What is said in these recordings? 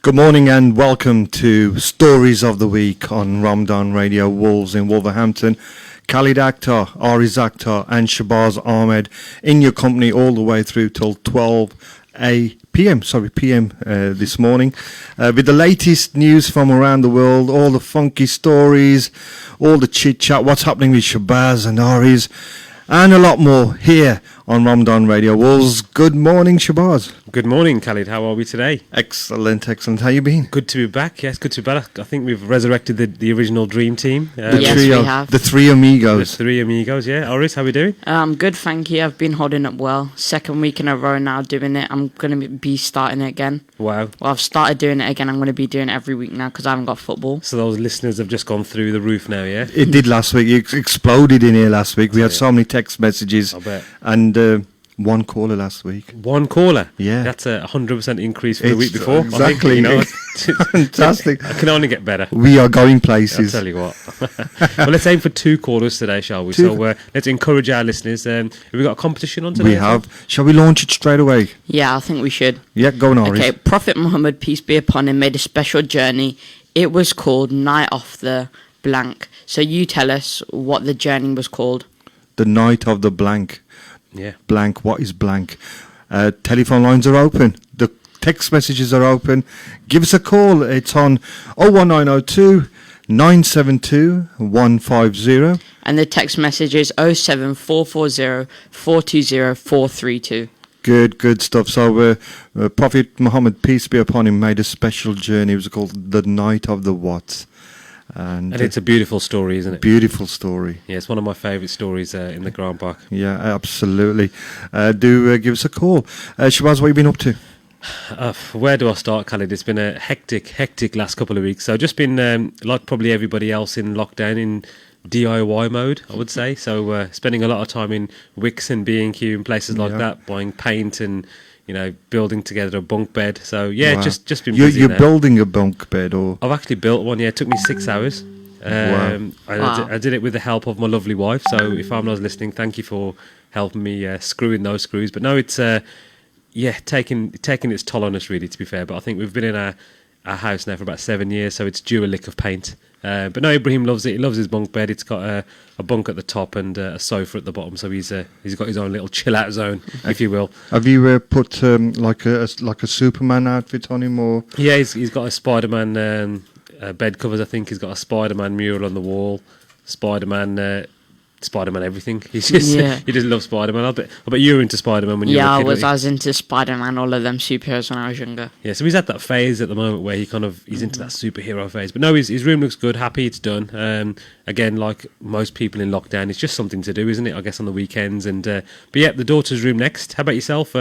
Good morning and welcome to Stories of the Week on Ramadan Radio Wolves in Wolverhampton. Khaled Akhtar, Ariz Akhtar and Shabazz Ahmed in your company all the way through till 12 p.m. This morning with the latest news from around the world, all the funky stories, all the chit-chat, what's happening with Shabazz and Ariz, and a lot more here on Ramadan Radio Wolves. Good morning, Shabazz. Good morning, Khaled. How are we today? Excellent. How you been? Good to be back. Yes, good to be back. I think we've resurrected the original dream team. Yes, we have. The three amigos. The three amigos, yeah. Ariz, how we doing? Good, thank you. I've been holding up well. Second week in a row now doing it. I'm going to be starting it again. Wow. Well, I've started doing it again. I'm going to be doing it every week now because I haven't got football. So those listeners have just gone through the roof now, yeah? It did last week. It exploded in here last week. We had so many text messages. I bet. And one caller last week. One caller? Yeah. That's a 100% increase from the week before. Exactly. I think, Fantastic. I can only get better. We are going places. I'll tell you what. Well, let's aim for 2 callers today, shall we? So let's encourage our listeners. Have we got a competition on today? We have. Shall we launch it straight away? Yeah, I think we should. Yeah, go on, Ariz. Okay, Prophet Muhammad, peace be upon him, made a special journey. It was called Night of the Blank. So you tell us what the journey was called. The night of the blank. Yeah. Blank. What is blank? Telephone lines are open. The text messages are open. Give us a call. It's on 01902 972 150. And the text message is 07440 420 432. Good stuff. So Prophet Muhammad, peace be upon him, made a special journey. It was called The Night of the What? And it's a beautiful story, isn't it? Beautiful story. Yeah, it's one of my favourite stories in the Grand Park. Yeah, absolutely. Do give us a call. Shabazz, what have you been up to? Where do I start, Khaled? It's been a hectic last couple of weeks. So I've just been, like probably everybody else in lockdown, in DIY mode, I would say. So spending a lot of time in Wicks and B&Q and places like that, buying paint and, building together a bunk bed. So yeah, Wow. just been busy. You're building a bunk bed, or? I've actually built one. Yeah, it took me 6 hours. Wow. I did it with the help of my lovely wife. So if Amna's listening, thank you for helping me screw in those screws. But no, it's taking its toll on us, really, to be fair. But I think we've been in our house now for about 7 years, so it's due a lick of paint. But no, Ibrahim loves it. He loves his bunk bed. It's got a bunk at the top and a sofa at the bottom, so he's got his own little chill out zone, if you will. Have you put like a Superman outfit on him, or? Yeah, he's got a Spider-Man bed covers. I think he's got a Spider-Man mural on the wall. Spider-Man everything. He just loves Spider-Man. I bet you were into Spider-Man when you were a kid. Yeah, I was into Spider-Man, all of them superheroes when I was younger. Yeah, so he's at that phase at the moment where he's into that superhero phase. But no, his room looks good, happy it's done. Again, like most people in lockdown, it's just something to do, isn't it? I guess on the weekends. And but yeah, the daughter's room next. How about yourself?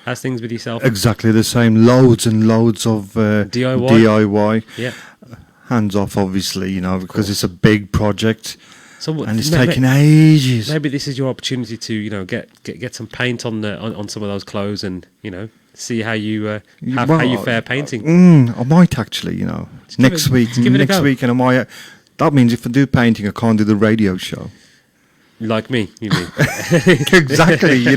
How's things with yourself? Exactly the same. Loads and loads of DIY. Yeah. Hands off, obviously, because it's a big project. And it's taking ages. Maybe this is your opportunity to, get some paint on some of those clothes, and see how you how you fare painting. I might actually, next week, and I might. That means if I do painting, I can't do the radio show. Like me, you mean? Exactly.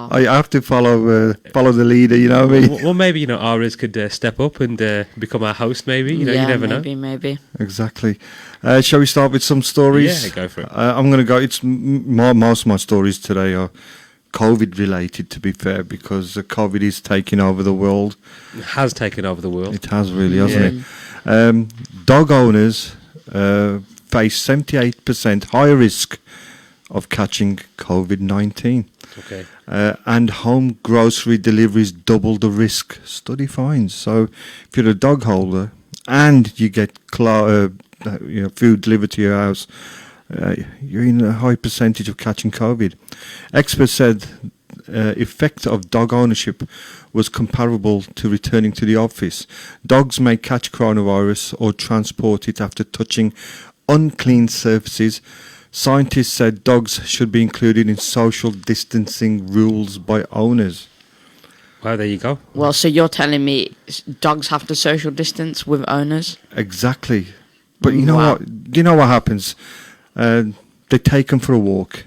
I have to follow the leader. You know what I mean? Well, maybe Ariz could step up and become our host. Maybe you never know. Maybe. Exactly. Shall we start with some stories? Yeah, go for it. I'm going to go. It's most of my stories today are COVID related, to be fair, because COVID is taking over the world. It has taken over the world. It has really, hasn't it? Dog owners face 78% higher risk of catching COVID-19. Okay. And home grocery deliveries double the risk, study finds. So if you're a dog holder and you get food delivered to your house, you're in a high percentage of catching COVID. Experts said effect of dog ownership was comparable to returning to the office. Dogs may catch coronavirus or transport it after touching unclean surfaces. Scientists said dogs should be included in social distancing rules by owners. Well, there you go. Well, so you're telling me dogs have to social distance with owners? Exactly. But you know what? Do you know what happens? They take them for a walk.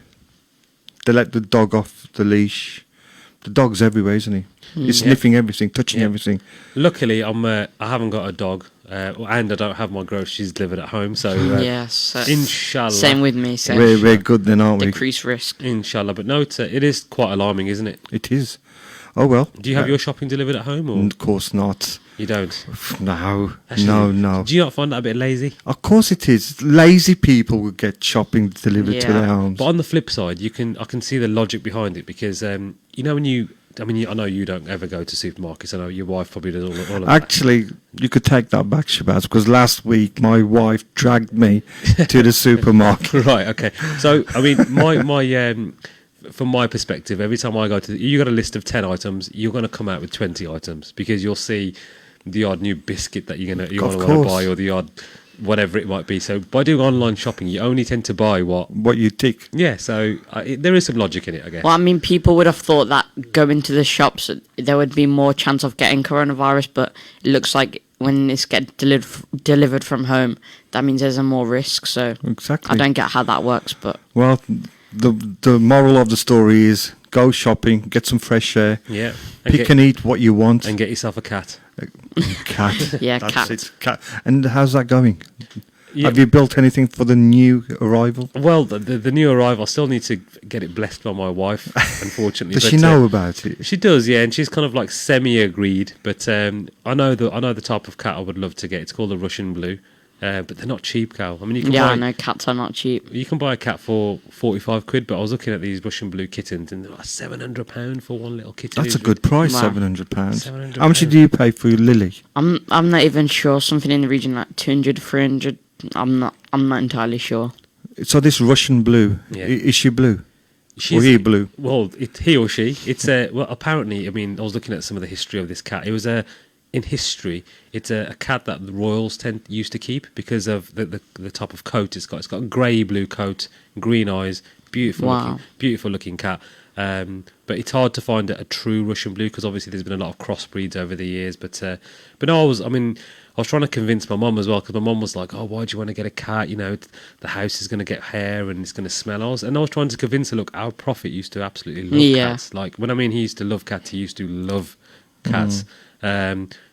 They let the dog off the leash. The dog's everywhere, isn't he? He's Yeah. sniffing everything, touching Yeah. everything. Luckily, I haven't got a dog, and I don't have my groceries delivered at home. So Yes. inshallah, Same with me. Same. We're good then, aren't we? Decrease risk. inshallah. But no, it is quite alarming, isn't it? It is. Oh well. Do you have your shopping delivered at home, or Of course not. you don't? No, Actually, no. Do you not find that a bit lazy? Of course it is. Lazy people will get shopping delivered to Yeah. their homes. But on the flip side, I can see the logic behind it because you know I know you don't ever go to supermarkets. I know your wife probably does all of that. Actually, you could take that back, Shabazz, because last week my wife dragged me to the supermarket. Right. Okay. So I mean, my from my perspective, every time I go to, you got a list of 10 items, you're going to come out with 20 items because you'll see the odd new biscuit that you want to course. buy or the odd whatever it might be. So by doing online shopping, you only tend to buy what. You tick. Yeah. So there is some logic in it, I guess. Well, I mean, people would have thought that going to the shops, there would be more chance of getting coronavirus, but it looks like when it's delivered from home, that means there's a more risk. So Exactly. I don't get how that works, but Well, the moral of the story is go shopping, get some fresh air, Yeah. pick and eat what you want. and get yourself a cat. Cat. Yeah, That's cat. it. Cat. And how's that going? Yeah. Have you built anything for the new arrival? Well, the new arrival, I still need to get it blessed by my wife, unfortunately. Does but, she know about it? She does, yeah, and she's kind of like semi-agreed. But I know the type of cat I would love to get. It's called a Russian Blue, but they're not cheap, Cal. I mean, I know cats are not cheap. you can buy a cat for 45 quid, but I was looking at these Russian Blue kittens, and they're like £700 for one little kitten. That's a good price, Wow. £700. £700. How much do you pay for your Lily? I'm not even sure. Something in the region like 200, 300. I'm not entirely sure. So this Russian Blue, Yeah. is she blue? She's- Or he blue? Well, he or she. It's well, apparently, I mean, I was looking at some of the history of this cat. It was in history, it's a cat that the royals used to keep because of the type of coat it's got. It's got a grey blue coat, green eyes, Wow. beautiful looking cat. But it's hard to find a true Russian Blue because obviously there's been a lot of crossbreeds over the years. But no, I was trying to convince my mum as well because my mum was like, "Oh, why do you want to get a cat? You know, the house is going to get hair and it's going to smell." And I was trying to convince her, look, our prophet used to absolutely love Yeah. cats. Like when I mean he used to love cats, he used to love cats.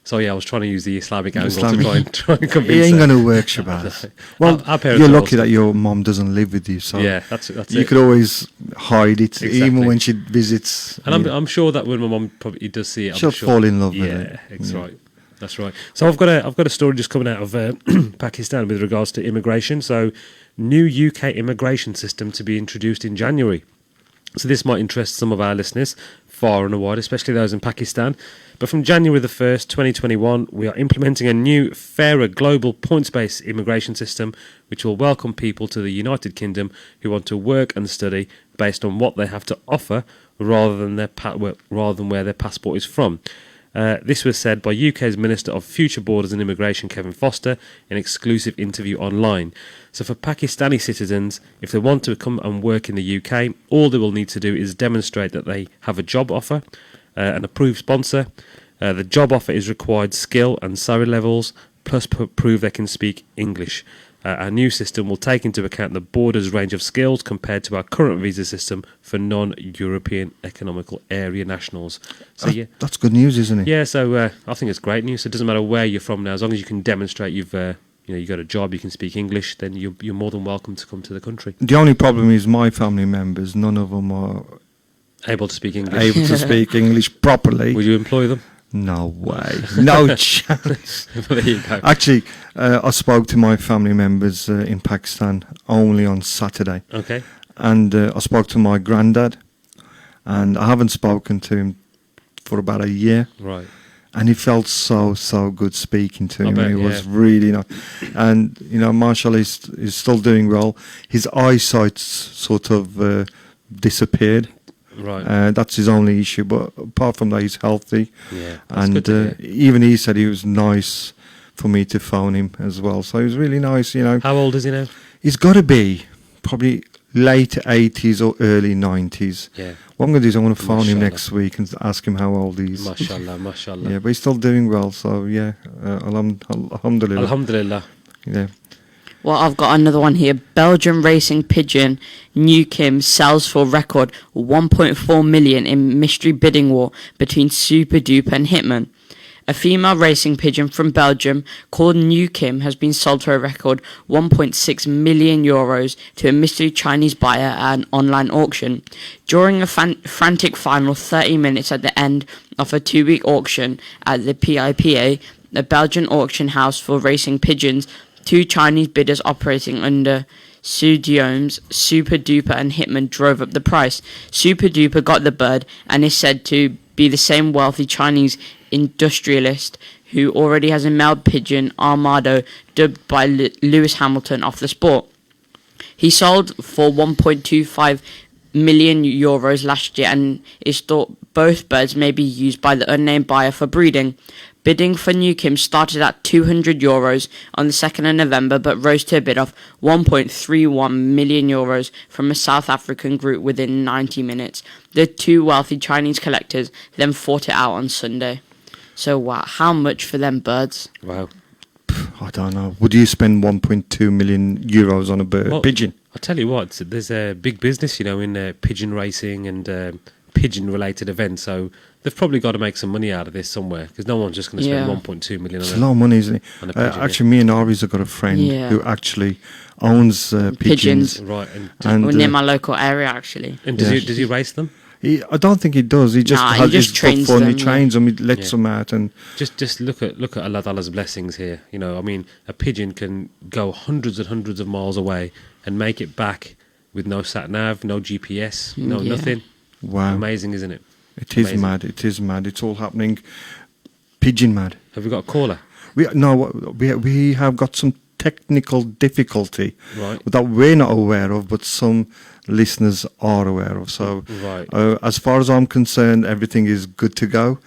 So yeah, I was trying to use the Islamic angle Islamic. to try and convince It ain't her. going to work, Shabazz. Well, Our parents you're are lucky also- that your mom doesn't live with you, so Yeah, that's you it. could always hide it, Exactly. even when she visits. And I'm sure that when my mum probably does see it, I'm She'll sure, fall in love with yeah, it. that's Yeah. right. That's right. So I've got a story just coming out of Pakistan with regards to immigration. So new UK immigration system to be introduced in January. So this might interest some of our listeners far and wide, especially those in Pakistan. But from January the 1st, 2021, we are implementing a new, fairer global points-based immigration system which will welcome people to the United Kingdom who want to work and study based on what they have to offer rather than where their passport is from. This was said by UK's Minister of Future Borders and Immigration, Kevin Foster, in an exclusive interview online. So for Pakistani citizens, if they want to come and work in the UK, all they will need to do is demonstrate that they have a job offer, an approved sponsor. The job offer is required skill and salary levels, plus prove they can speak English. Our new system will take into account the border's range of skills compared to our current visa system for non-European economical area nationals. So yeah, That's good news, isn't it? yeah. So I think it's great news. So it doesn't matter where you're from now, as long as you can demonstrate you got a job, you can speak English, then you're more than welcome to come to the country. The only problem is my family members, none of them are Able to speak English. able to speak English properly. Would you employ them? No way. No chance. There you go. Actually, I spoke to my family members in Pakistan only on Saturday. Okay. And I spoke to my granddad, and I haven't spoken to him for about a year. Right. And he felt so good speaking to I him. bet, It was yeah. really nice. And, Marshall is still doing well. His eyesight's sort of disappeared. Right. That's his only issue. But apart from that, he's healthy. Yeah. That's And good to hear. even he said he was nice for me to phone him as well. So it was really nice, How old is he now? He's got to be probably late 80s or early 90s. Yeah. What I'm going to do is I'm going to phone him Mashallah. next week and ask him how old he is. Mashallah, mashallah. Yeah, but he's still doing well. So, yeah, alhamdulillah. Alhamdulillah. Yeah. Well, I've got another one here. Belgian racing pigeon New Kim sells for record 1.4 million in mystery bidding war between Super Duper and Hitman. A female racing pigeon from Belgium called New Kim has been sold for a record 1.6 million euros to a mystery Chinese buyer at an online auction. During a frantic final 30 minutes at the end of a 2-week auction at the PIPA, a Belgian auction house for racing pigeons, 2 Chinese bidders operating under pseudonyms Super Duper and Hitman drove up the price. Super Duper got the bird and is said to be the same wealthy Chinese industrialist who already has a male pigeon armado dubbed by Lewis Hamilton of the sport. He sold for 1.25 million euros last year and is thought both birds may be used by the unnamed buyer for breeding. Bidding for New Kim started at 200 euros on the 2nd of November but rose to a bid of 1.31 million euros from a South African group within 90 minutes. The 2 wealthy Chinese collectors then fought it out on Sunday. So wow, how much for them birds? Wow. I don't know. Would you spend 1.2 million euros on a pigeon? I'll tell you what, there's a big business, in pigeon racing and pigeon-related events, so they've probably got to make some money out of this somewhere, because no one's just going to spend 1.2 million on It's a lot of money, isn't it? on a pigeon. Actually, me and Ari's have got a friend who actually owns pigeons. Right, And, Near my local area, actually. and does he race them? I don't think he does. He just Nah, has he just his trains foot fun. He them, trains them. He lets Yeah. them out, and Just look at Allah Ta'ala's blessings here. A pigeon can go hundreds and hundreds of miles away and make it back with no sat nav, no GPS, no Yeah. nothing. wow, Amazing, isn't it? it is Amazing. mad. It is mad. It's all happening. Pigeon mad. Have we got a caller? We have got some technical difficulty Right. that we're not aware of, but some listeners are aware of. So, Right. as far as I'm concerned, everything is good to go.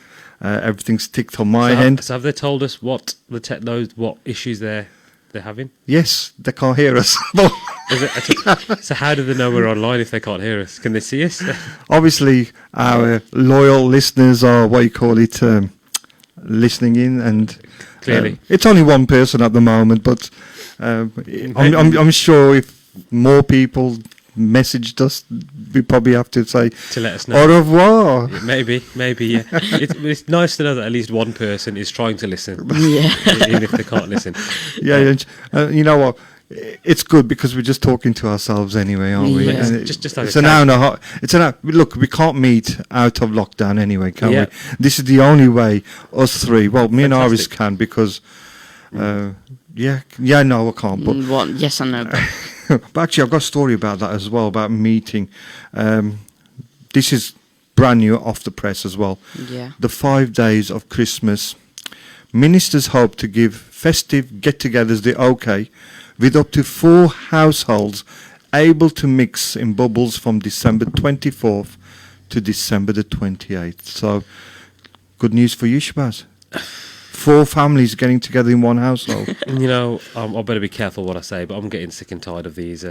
Everything's ticked on my end. So have they told us what what issues they're having? Yes, they can't hear us. So how do they know we're online if they can't hear us? Can they see us? Obviously, our loyal listeners are what you call it, listening in, and Clearly. it's only one person at the moment. But I'm sure if more people messaged us, we probably have to say To let us know. au revoir. Maybe, yeah. It's nice to know that at least one person is trying to listen, Yeah. even if they can't listen. Yeah, you know what? It's good because we're just talking to ourselves anyway, aren't we? Yeah. And Just like it's a an hour and a half. It's an hour. Look, we can't meet out of lockdown anyway, can Yeah. we? This is the only way us three. Well, me and Iris Fantastic. can because, no, I can't. But, What? Yes and no. but actually, I've got a story about that as well about meeting. This is brand new, off the press as well. Yeah. The 5 days of Christmas. Ministers hope to give festive get-togethers the okay, with up to 4 households able to mix in bubbles from December 24th to December the 28th. So, good news for you, Shabazz. 4 families getting together in one household. I better be careful what I say, but I'm getting sick and tired of these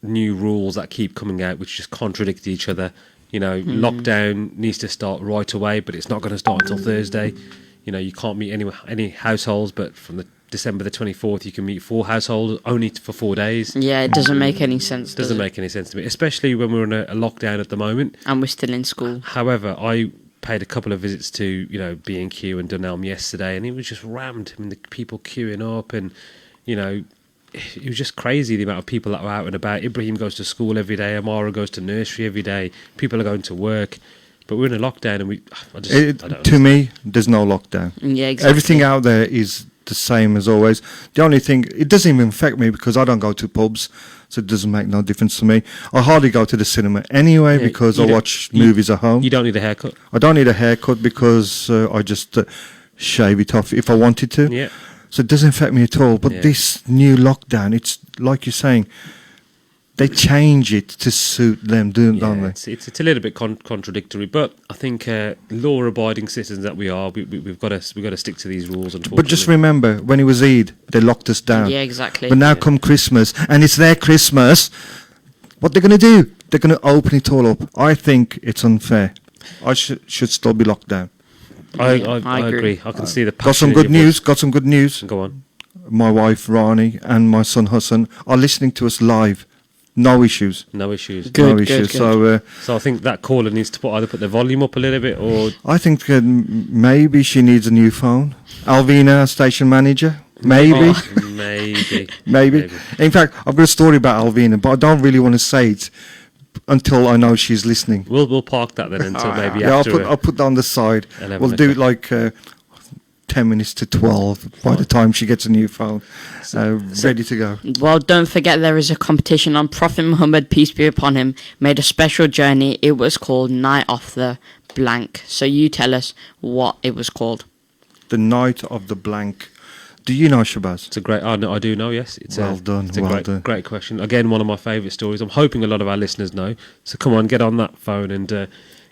new rules that keep coming out, which just contradict each other. Lockdown needs to start right away, but it's not going to start until Thursday. You can't meet any households, but from the December the 24th, you can meet 4 households only for 4 days. Yeah, it doesn't make any sense. Doesn't make any sense to me, especially when we're in a lockdown at the moment. And we're still in school. However, I paid a couple of visits to B&Q and Dunelm yesterday, and it was just rammed. I mean, the people queuing up, and it was just crazy the amount of people that were out and about. Ibrahim goes to school every day. Amara goes to nursery every day. People are going to work, but we're in a lockdown, and I don't To understand. me, there's no lockdown. Yeah, exactly. Everything out there is the same as always. The only thing, it doesn't even affect me because I don't go to pubs, so it doesn't make no difference to me. I hardly go to the cinema anyway Yeah, because you I don't- watch movies at home. You don't need a haircut. I don't need a haircut because I just shave it off if I wanted to. Yeah. So it doesn't affect me at all. But Yeah. this new lockdown, it's like you're saying, they change it to suit them, don't they? It's a little bit contradictory, but I think law-abiding citizens that we are, we've got to stick to these rules. Unfortunately, But just remember, when it was Eid, they locked us down. Yeah, exactly. But now come Christmas, and it's their Christmas. What they're going to do? They're going to open it all up. I think it's unfair. I should still be locked down. I I agree. agree. I can see the Got passion some in good your news. Got some good news. voice. Go on. my wife Rani, and my son Hassan are listening to us live. No issues. No issues. Good, no good, issues. good. So So I think that caller needs to either put the volume up a little bit or I think maybe she needs a new phone. Alvina, our station manager. Maybe. Oh, maybe. Maybe. In fact, I've got a story about Alvina, but I don't really want to say it until I know she's listening. We'll park that then until maybe Yeah, after. I'll put that on the side. 11 We'll do it o'clock. like 10 minutes to 12 by the time she gets a new phone. Ready to go. Well, don't forget there is a competition on Prophet Muhammad, peace be upon him, made a special journey. It was called Night of the Blank. So you tell us what it was called. The Night of the Blank. Do you know, Shabazz? It's a great. I do know. Yes, it's Well done, It's a well great, done. great question. Again, one of my favourite stories. I'm hoping a lot of our listeners know. So come on, get on that phone and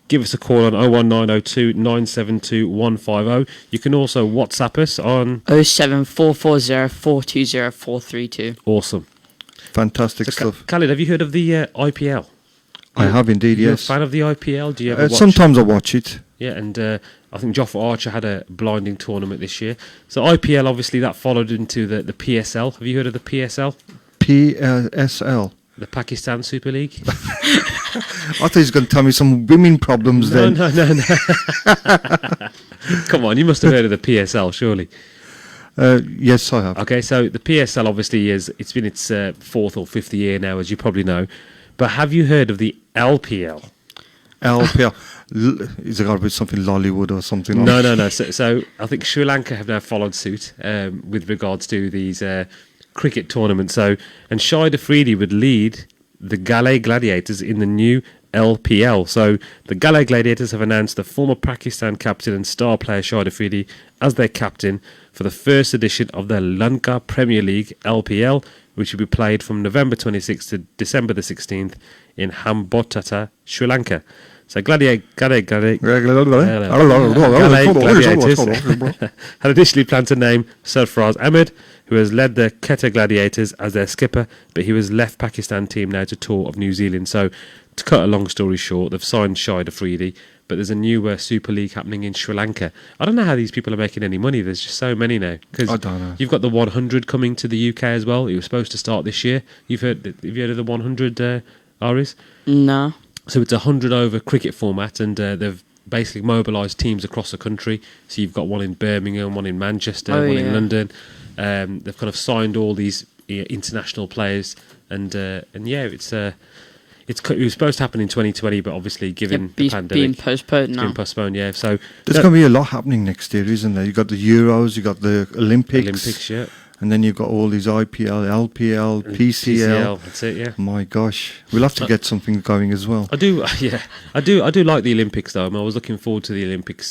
give us a call on 01902 972 150. You can also WhatsApp us on 07440 420 432. Awesome. Fantastic So, stuff. Khaled, have you heard of the IPL? I have indeed, You're yes. a fan of the IPL? Do you ever watch? Sometimes I watch it. Yeah, and I think Joffa Archer had a blinding tournament this year. So IPL, obviously, that followed into the PSL. Have you heard of the PSL? PSL. The Pakistan Super League? I thought he was going to tell me some women problems No, then. no. Come on, you must have heard of the PSL, surely. Yes, I have. Okay, so the PSL obviously it's been its fourth or fifth year now, as you probably know. But have you heard of the LPL? LPL. Is it got to be something Lollywood or something? No. So I think Sri Lanka have now followed suit with regards to these cricket tournaments. So, and Shahid Afridi would lead the Gale Gladiators in the new LPL. So the Gale Gladiators have announced the former Pakistan captain and star player Shahid Afridi as their captain for the first edition of the Lanka Premier League LPL, which will be played from November 26th to December the 16th in Hambantota, Sri Lanka. So Gladiators had initially planned to name Sarfraz Ahmed, who has led the Quetta Gladiators, as their skipper, but he was left Pakistan team now to tour of New Zealand. So to cut a long story short, they've signed Shahid Afridi, but there's a new Super League happening in Sri Lanka. I don't know how these people are making any money. There's just so many now. Because I don't know. you've got the 100 coming to the UK as well. It was supposed to start this year. Have you heard of the 100, Aris? No. So it's a 100 over cricket format, and they've basically mobilised teams across the country. So you've got one in Birmingham, one in Manchester, one in London. They've kind of signed all these international players, and yeah, it was supposed to happen in 2020, but obviously given the pandemic, being postponed it's now. been postponed. Yeah, so There's going to be a lot happening next year, isn't there? You've got the Euros, you've got the Olympics, yeah, and then you've got all these IPL, LPL, and PCL. That's it. Yeah. My gosh, we'll have to get something going as well. I do like the Olympics though. I mean, I was looking forward to the Olympics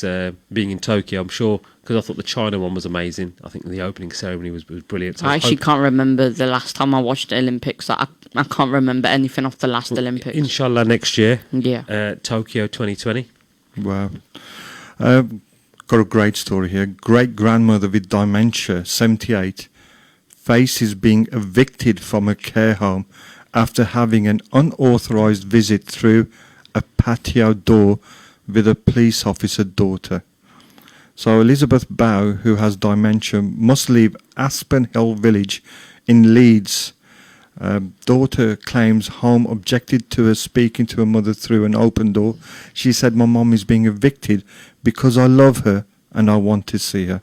being in Tokyo. I'm sure because I thought the China one was amazing. I think the opening ceremony was brilliant. So I actually can't remember the last time I watched the Olympics. I can't remember anything off the last Olympics. Inshallah next year, Yeah. Tokyo 2020. Wow. Got a great story here. Great grandmother with dementia, 78, faces being evicted from a care home after having an unauthorized visit through a patio door with a police officer daughter. So Elizabeth Bow, who has dementia, must leave Aspen Hill Village in Leeds. Daughter claims home objected to her speaking to her mother through an open door. She said, "My mum is being evicted because I love her and I want to see her."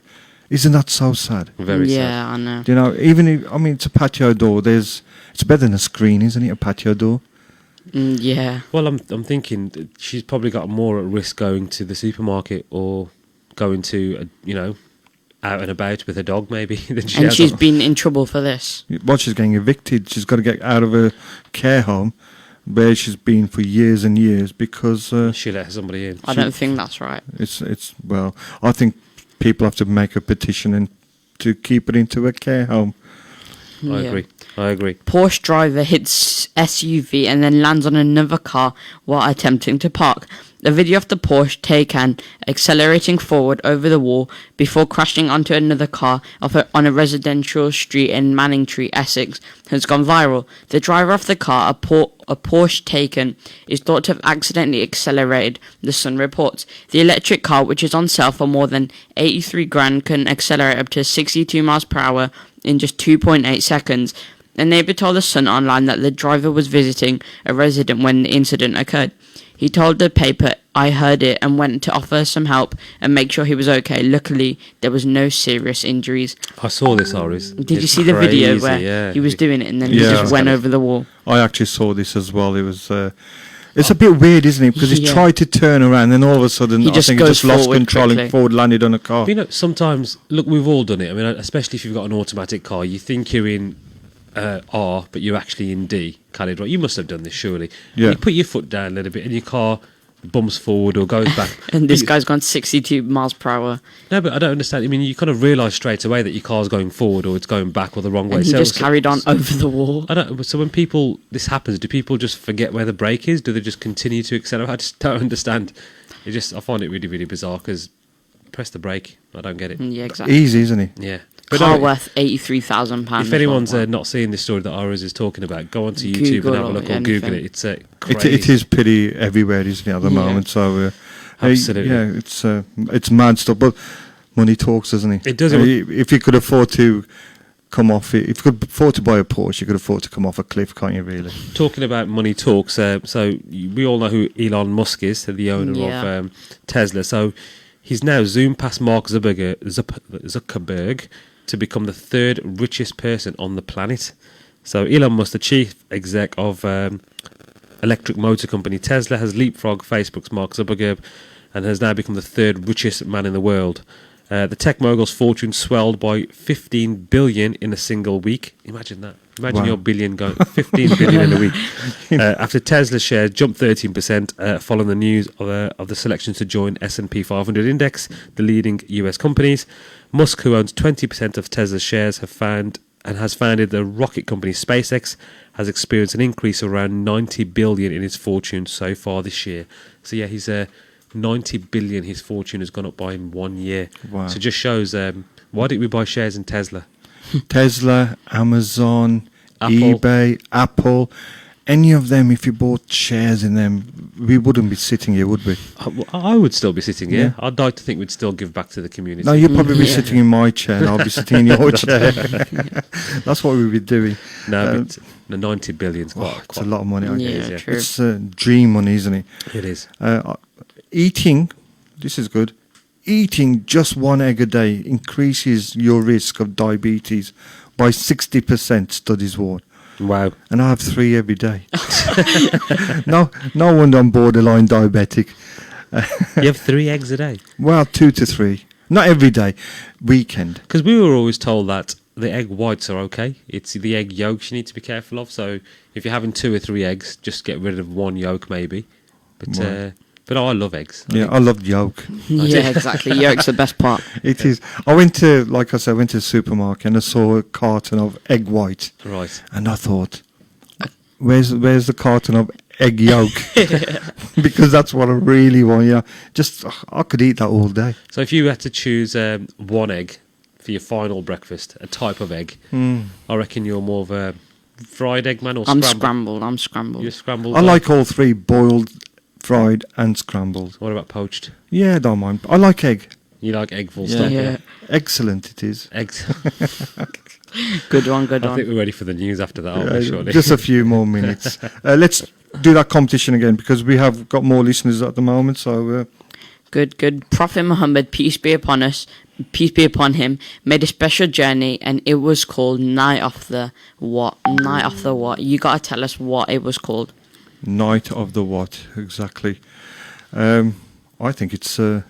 Isn't that so sad? Very sad. Yeah, I know. You know, even if, I mean, it's a patio door. It's better than a screen, isn't it? A patio door. Yeah. Well, I'm thinking that she's probably got more at risk going to the supermarket or going to out and about with a dog maybe than she And has. she's been in trouble for this. While she's getting evicted, she's got to get out of a care home where she's been for years and years because She let somebody in. I don't think that's right. it's well, I think people have to make a petition and to keep it into a care home. I Yeah. agree. Porsche driver hits SUV and then lands on another car while attempting to park. A video of the Porsche Taycan accelerating forward over the wall before crashing onto another car on a residential street in Manningtree, Essex, has gone viral. The driver of the car, a Porsche Taycan, is thought to have accidentally accelerated, the Sun reports. The electric car, which is on sale for more than 83 grand, can accelerate up to 62 miles per hour in just 2.8 seconds. A neighbour told the Sun online that the driver was visiting a resident when the incident occurred. He told the paper, "I heard it and went to offer some help and make sure he was okay. Luckily, there was no serious injuries." I saw this, Aris. Did you see the video where he was doing it and then he Yeah. just went over the wall? I actually saw this as well. It was. It's a bit weird, isn't it? Because he Yeah. tried to turn around, and all of a sudden, He I just think he goes just lost forward control quickly. and forward landed on a car. But, you know, sometimes, look, we've all done it. I mean, especially if you've got an automatic car, you think you're in R, but you're actually in D. Khaled, right? You must have done this, surely. Yeah. You put your foot down a little bit, and your car bumps forward or goes back. And this But guy's gone 62 miles per hour. no, but I don't understand. I mean, you kind of realise straight away that your car's going forward or it's going back or the wrong way. And he just carried on over the wall. I don't. So when this happens, do people just forget where the brake is? Do they just continue to accelerate? I just don't understand. I find it really, really bizarre because press the brake. I don't get it. Yeah, exactly. Easy, isn't he? Yeah. Car no, worth £83,000. if anyone's not seeing this story that Iris is talking about, go onto YouTube Google and have a or look or Google anything. it. It's crazy. It is pretty everywhere, isn't it, at the Yeah. moment? So, Absolutely. yeah, it's mad stuff. But money talks, doesn't it? It does. If you could afford to come off it, if you could afford to buy a Porsche, you could afford to come off a cliff, can't you? Really? Talking about money talks, we all know who Elon Musk is, the owner Yeah. of Tesla. So he's now zoomed past Mark Zuckerberg to become the third richest person on the planet. So Elon Musk, the chief exec of electric motor company Tesla, has leapfrogged Facebook's Mark Zuckerberg and has now become the third richest man in the world. The tech mogul's fortune swelled by 15 billion in a single week. Imagine that. Imagine Wow. your billion going 15 billion in a week. After Tesla shares jumped 13% following the news of the selection to join S&P 500 index, the leading US companies. Musk, who owns 20% of Tesla's shares, has founded the rocket company SpaceX, has experienced an increase of around 90 billion in his fortune so far this year. So yeah, he's 90 billion. His fortune has gone up by in 1 year. Wow. So it just shows why didn't we buy shares in Tesla? Tesla, Amazon, Apple. eBay, Apple, any of them, if you bought shares in them, we wouldn't be sitting here, would we? I would still be sitting here. Yeah. I'd like to think we'd still give back to the community. No, you'd probably be Yeah. sitting in my chair and I'll be sitting in your chair. That's what we'd be doing. No, but the 90 billion is quite, It's a lot of money. I Yeah, guess. yeah. true. It's dream money, isn't it? It is. Eating, this is good. Eating just one egg a day increases your risk of diabetes by 60%, studies warn. Wow. And I have 3 every day. No wonder I'm borderline diabetic. You have 3 eggs a day? Well, 2 to 3. Not every day. Weekend. Because we were always told that the egg whites are okay. It's the egg yolks you need to be careful of. So if you're having 2 or 3 eggs, just get rid of 1 yolk maybe. But Right. but I love eggs. Yeah, I love yolk. Yeah, exactly. Yolk's the best part. It is. I went to the supermarket and I saw a carton of egg white. Right. And I thought, where's the carton of egg yolk? Because that's what I really want. Yeah, just I could eat that all day. So if you had to choose 1 egg for your final breakfast, a type of egg, I reckon you're more of a fried egg man or I'm scrambled. scrambled. You're scrambled. I like all 3: boiled, fried, and scrambled. What about poached? Yeah, don't mind. I like egg. You like egg full Yeah. stop? Yeah. Excellent it is. Eggs. Good one, good I think one. we're ready for the news after that, aren't we, surely? Just a few more minutes. Let's do that competition again because we have got more listeners at the moment. So Good. Prophet Muhammad, peace be upon him, made a special journey and it was called Night of the What? Night of the What? You gotta tell us what it was called. Night of the what exactly? I think it's a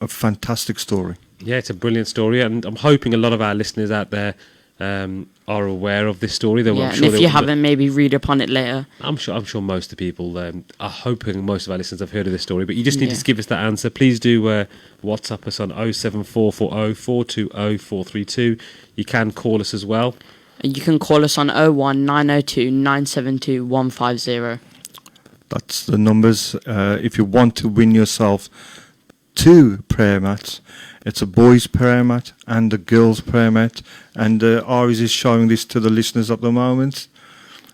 fantastic story. Yeah, it's a brilliant story, and I'm hoping a lot of our listeners out there are aware of this story. Though Yeah, I'm and sure if they you will- haven't, maybe read upon it later. I'm sure most of the people are hoping most of our listeners have heard of this story. But you just need Yeah. to give us that answer. Please do WhatsApp us on 07440 420 432. You can call us as well. You can call us on 01 902 972 150. That's the numbers. If you want to win yourself 2 prayer mats, it's a boys' prayer mat and a girls' prayer mat. And Aris is showing this to the listeners at the moment.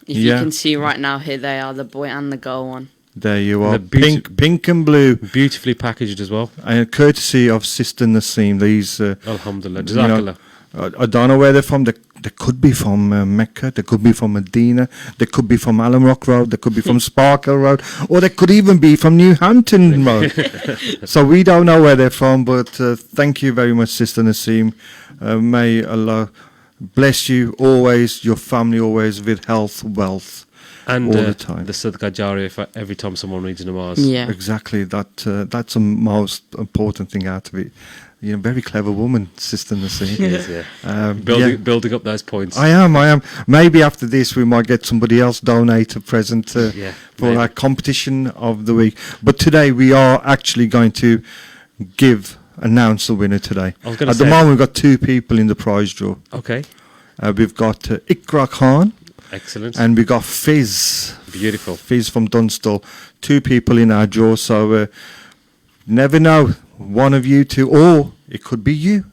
If Yeah. you can see right now, here they are, the boy and the girl one. There you are, The beauty- pink and blue, Beautifully packaged as well. and courtesy of Sister Naseem. These, Alhamdulillah. you know, Jazakallah. I don't know where they're from. They're They could be from Mecca, they could be from Medina, they could be from Alum Rock Road, they could be from Sparkle Road, or they could even be from New Hampton Road. So we don't know where they're from, but thank you very much, Sister Naseem. May Allah bless you always, your family always, with health, wealth, And all the time. the Sadaqah Jariyah for every time someone reads namaz. Yeah. Exactly, that's the most important thing out of it. You're a very clever woman, Sister Naseem. Yes, yeah. Yeah. Building up those points. I am. Maybe after this we might get somebody else donate a present Yeah, for maybe. our competition of the week. But today we are actually going to announce the winner today. I was gonna At the say- moment we've got two people in the prize draw. Okay, We've got Ikra Khan excellent. and we've got Fizz. Beautiful. Fizz from Dunstall. Two people in our draw, so never know. One of you two, or it could be you.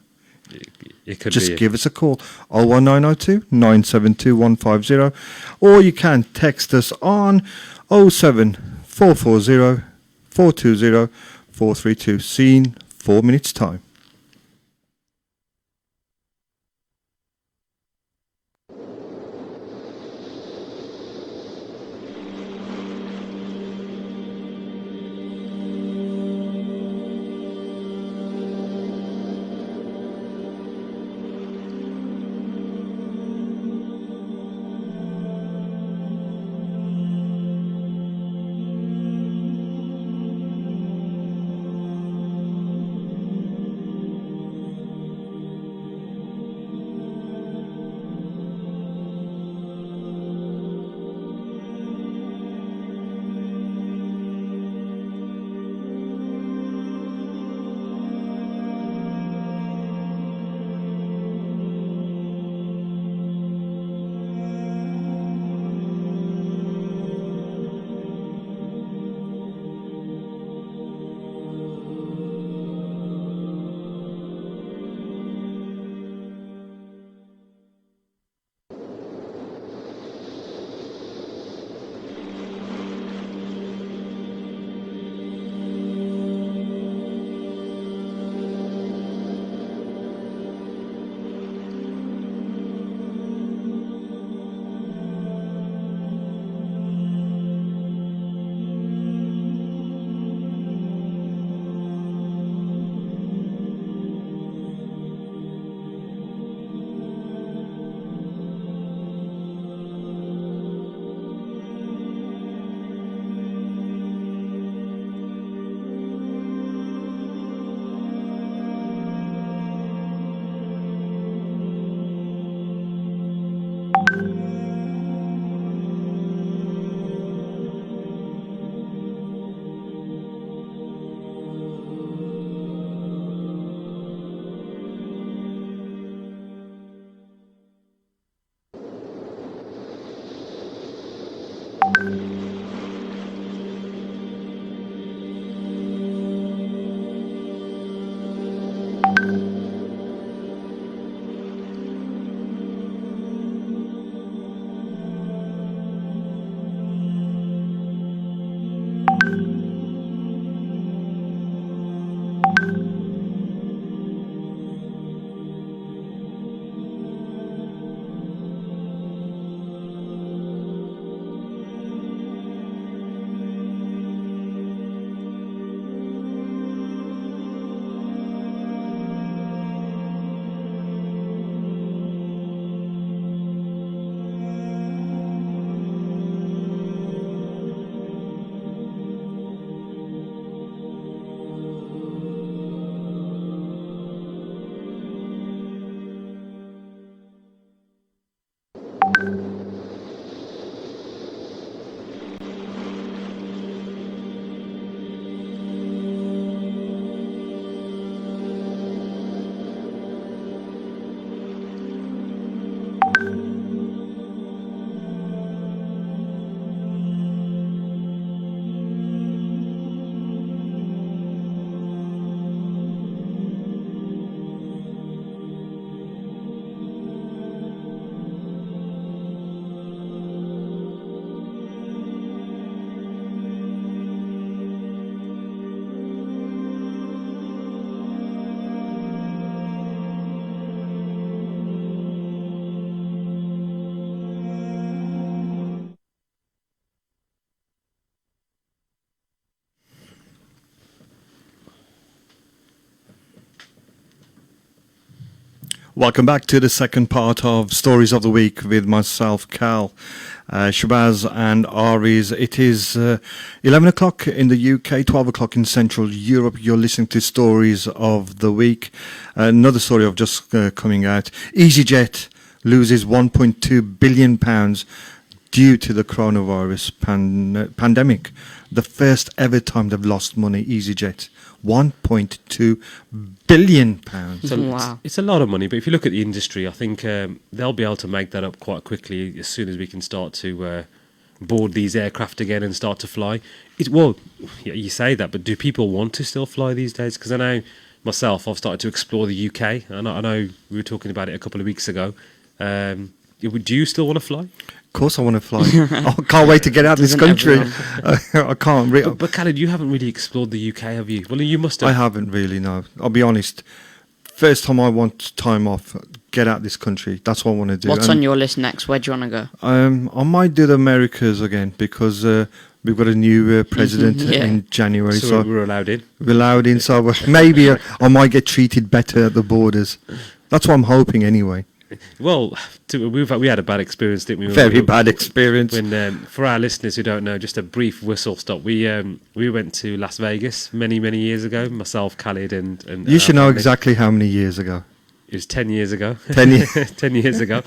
It could Just be. give us a call, 01902 972 150, or you can text us on 07440 420 432. See in 4 minutes' time. Welcome back to the second part of Stories of the Week with myself, Cal, Shabazz and Aries. It is 11 o'clock in the UK, 12 o'clock in Central Europe. You're listening to Stories of the Week. Another story of just coming out. EasyJet loses £1.2 billion due to the coronavirus pandemic. The first ever time they've lost money, EasyJet. £1.2 billion. So Wow. it's a lot of money, but if you look at the industry, I think they'll be able to make that up quite quickly as soon as we can start to board these aircraft again and start to fly. Well, yeah, you say that, but do people want to still fly these days? Because I know myself, I've started to explore the UK. I know we were talking about it a couple of weeks ago. Do you still want to fly? Of course I want to fly. I can't wait to get out of this Doesn't country. everyone? I can't. But Khaled, you haven't really explored the UK, have you? Well, you must have. I haven't really, no. I'll be honest. First time I want time off, get out of this country. That's what I want to do. What's And, on your list next? Where do you want to go? I might do the Americas again because we've got a new president Yeah. in January. So we're allowed in. we're allowed in. So maybe I might get treated better at the borders. That's what I'm hoping anyway. Well, we had a bad experience, didn't we? Very bad experience. When for our listeners who don't know, just a brief whistle stop. We went to Las Vegas many years ago. Myself, Khaled, and You should our know family. exactly how many years ago. It was 10 years ago. 10 years. 10 years ago.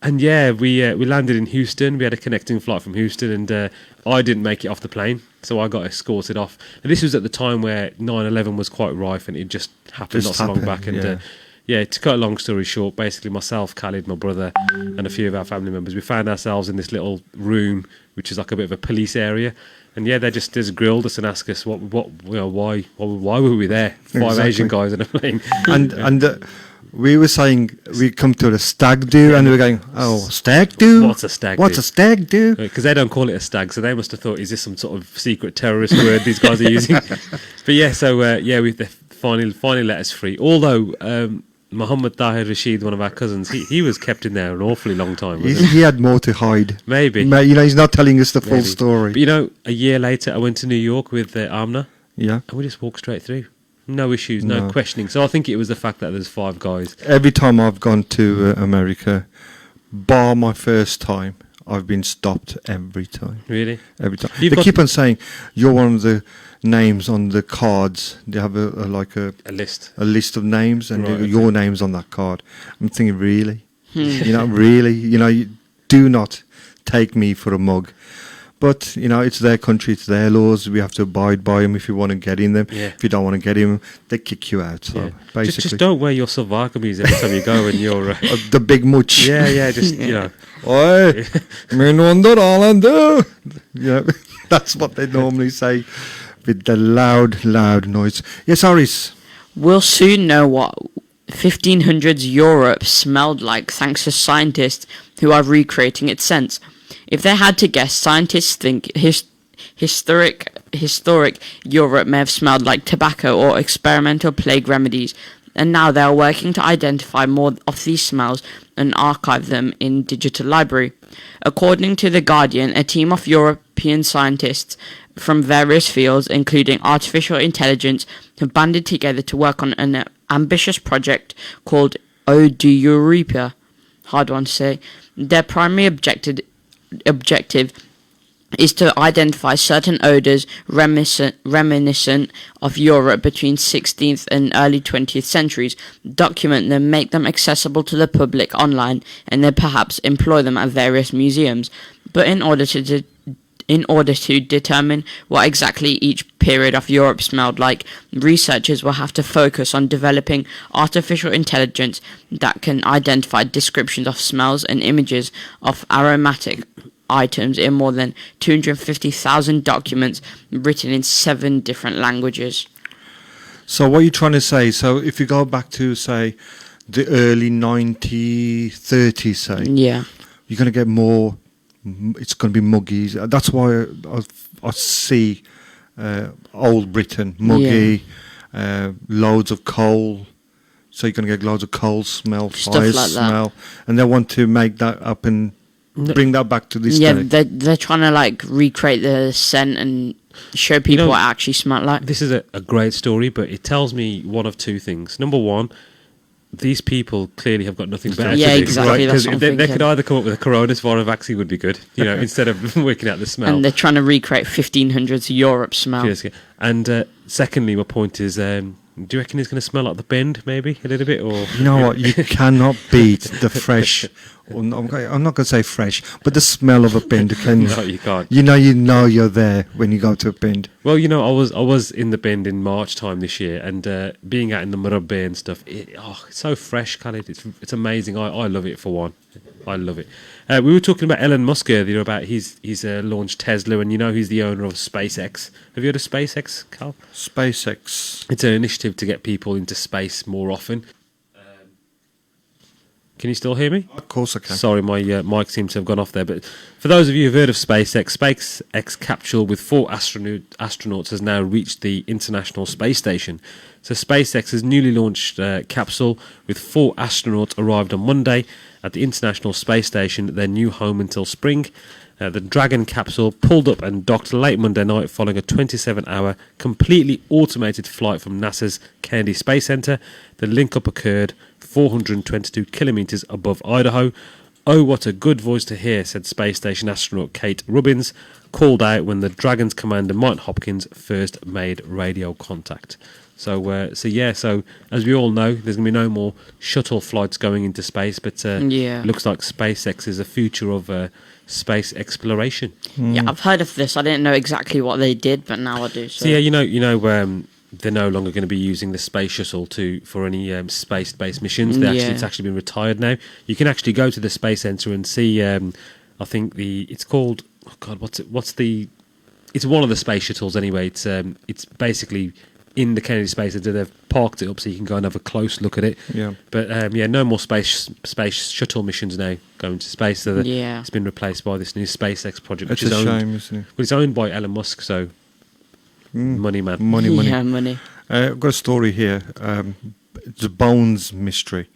And yeah, we landed in Houston. We had a connecting flight from Houston, and I didn't make it off the plane, so I got escorted off. And this was at the time where 9/11 was quite rife, and it just happened not so long back. And yeah, to cut a long story short, basically myself, Khaled, my brother, and a few of our family members, we found ourselves in this little room, which is like a bit of a police area. And yeah, they just grilled us and asked us why were we there? Five Exactly. Asian guys in a plane. And we were saying we come to a stag do, and we were going, oh, stag do? What's a stag What's do? a stag do? Because they don't call it a stag, so they must have thought, is this some sort of secret terrorist word these guys are using? But yeah, so they finally let us free. Although Muhammad Tahir Rashid, one of our cousins, he was kept in there an awfully long time. Wasn't he? He had more to hide. Maybe. He's not telling us the full Maybe. story. But a year later, I went to New York with Amna, Yeah. and we just walked straight through. No issues, no No. questioning. So I think it was the fact that there's five guys. Every time I've gone to America, bar my first time, I've been stopped every time. Really? Every time. You've They got- keep on saying, you're one of the names on the cards. They have a A list. list of names, and Right, your okay. name's on that card. I'm thinking, really? Really? You do not take me for a mug. But, it's their country, it's their laws. We have to abide by them if you want to get in them. Yeah. If you don't want to get in them, they kick you out. So, Yeah. basically, Just don't wear your Savakamis every time you go and you're... the big much. yeah, just, Oi, min under all. Yeah, that's what they normally say with the loud noise. Yes, Aris. We'll soon know what 1500s Europe smelled like thanks to scientists who are recreating its scents. If they had to guess, scientists think historic Europe may have smelled like tobacco or experimental plague remedies, and now they are working to identify more of these smells and archive them in digital library. According to The Guardian, a team of European scientists from various fields, including artificial intelligence, have banded together to work on an ambitious project called Odeuropa. Hard one to say. Their primary objective is to identify certain odours reminiscent of Europe between 16th and early 20th centuries, document them, make them accessible to the public online, and then perhaps employ them at various museums. But in order to determine what exactly each period of Europe smelled like, researchers will have to focus on developing artificial intelligence that can identify descriptions of smells and images of aromatic items in more than 250,000 documents written in 7 different languages. So what are you trying to say? So if you go back to, say, the early 1930s, say, Yeah. you're going to get more, it's going to be muggy. That's why I see old Britain, muggy, loads of coal. So you're going to get loads of coal smell, Stuff fire like that. smell. And they want to make that up and bring that back to this Yeah, day. they're trying to recreate the scent and show people what it actually smelled like. This is a great story, but it tells me one of two things. Number one, these people clearly have got nothing better Yeah, to do. exactly, that's what I'm They thinking. could either come up with a coronavirus vaccine would be good, instead of working out the smell. And they're trying to recreate 1500s Europe smell. Cheers. And secondly, my point is, do you reckon it's going to smell like the Bend, maybe a little bit, or You know what? You cannot beat the fresh. Or I'm not going to say fresh, but the smell of a bin. No, you can't. You know you're there when you go to a bin. Well, I was in the Bend in March time this year, and being out in the Murabba and stuff, it's so fresh, Khaled. It's amazing. I love it for one. I love it. We were talking about Elon Musk earlier about he's launched Tesla, and he's the owner of SpaceX. Have you heard of SpaceX, Carl? SpaceX. It's an initiative to get people into space more often. Can you still hear me? Of course I can. Sorry, my mic seems to have gone off there. But for those of you who've heard of SpaceX, SpaceX capsule with 4 astronauts has now reached the International Space Station. So SpaceX's newly launched capsule with 4 astronauts arrived on Monday at the International Space Station, their new home until spring. The Dragon capsule pulled up and docked late Monday night following a 27-hour completely automated flight from NASA's Kennedy Space Center. The link-up occurred 422 kilometres above Idaho. "Oh, what a good voice to hear," said Space Station astronaut Kate Rubbins, called out when the Dragon's commander Mike Hopkins first made radio contact. So as we all know, there's going to be no more shuttle flights going into space, but looks like SpaceX is a future of space exploration. Yeah, I've heard of this. I didn't know exactly what they did, but now I do. So, So they're no longer going to be using the space shuttle for any space-based missions. It's actually been retired now. You can actually go to the space center and see. I think it's called. Oh God, it's one of the space shuttles anyway. It's basically in the Kennedy Space Center. They've parked it up so you can go and have a close look at it. Yeah. But no more space shuttle missions now going to space. So it's been replaced by this new SpaceX project, which It's is a owned. shame, isn't it? Well, it's owned by Elon Musk, so money man. Money. Yeah, money. I've got a story here. It's a bones mystery.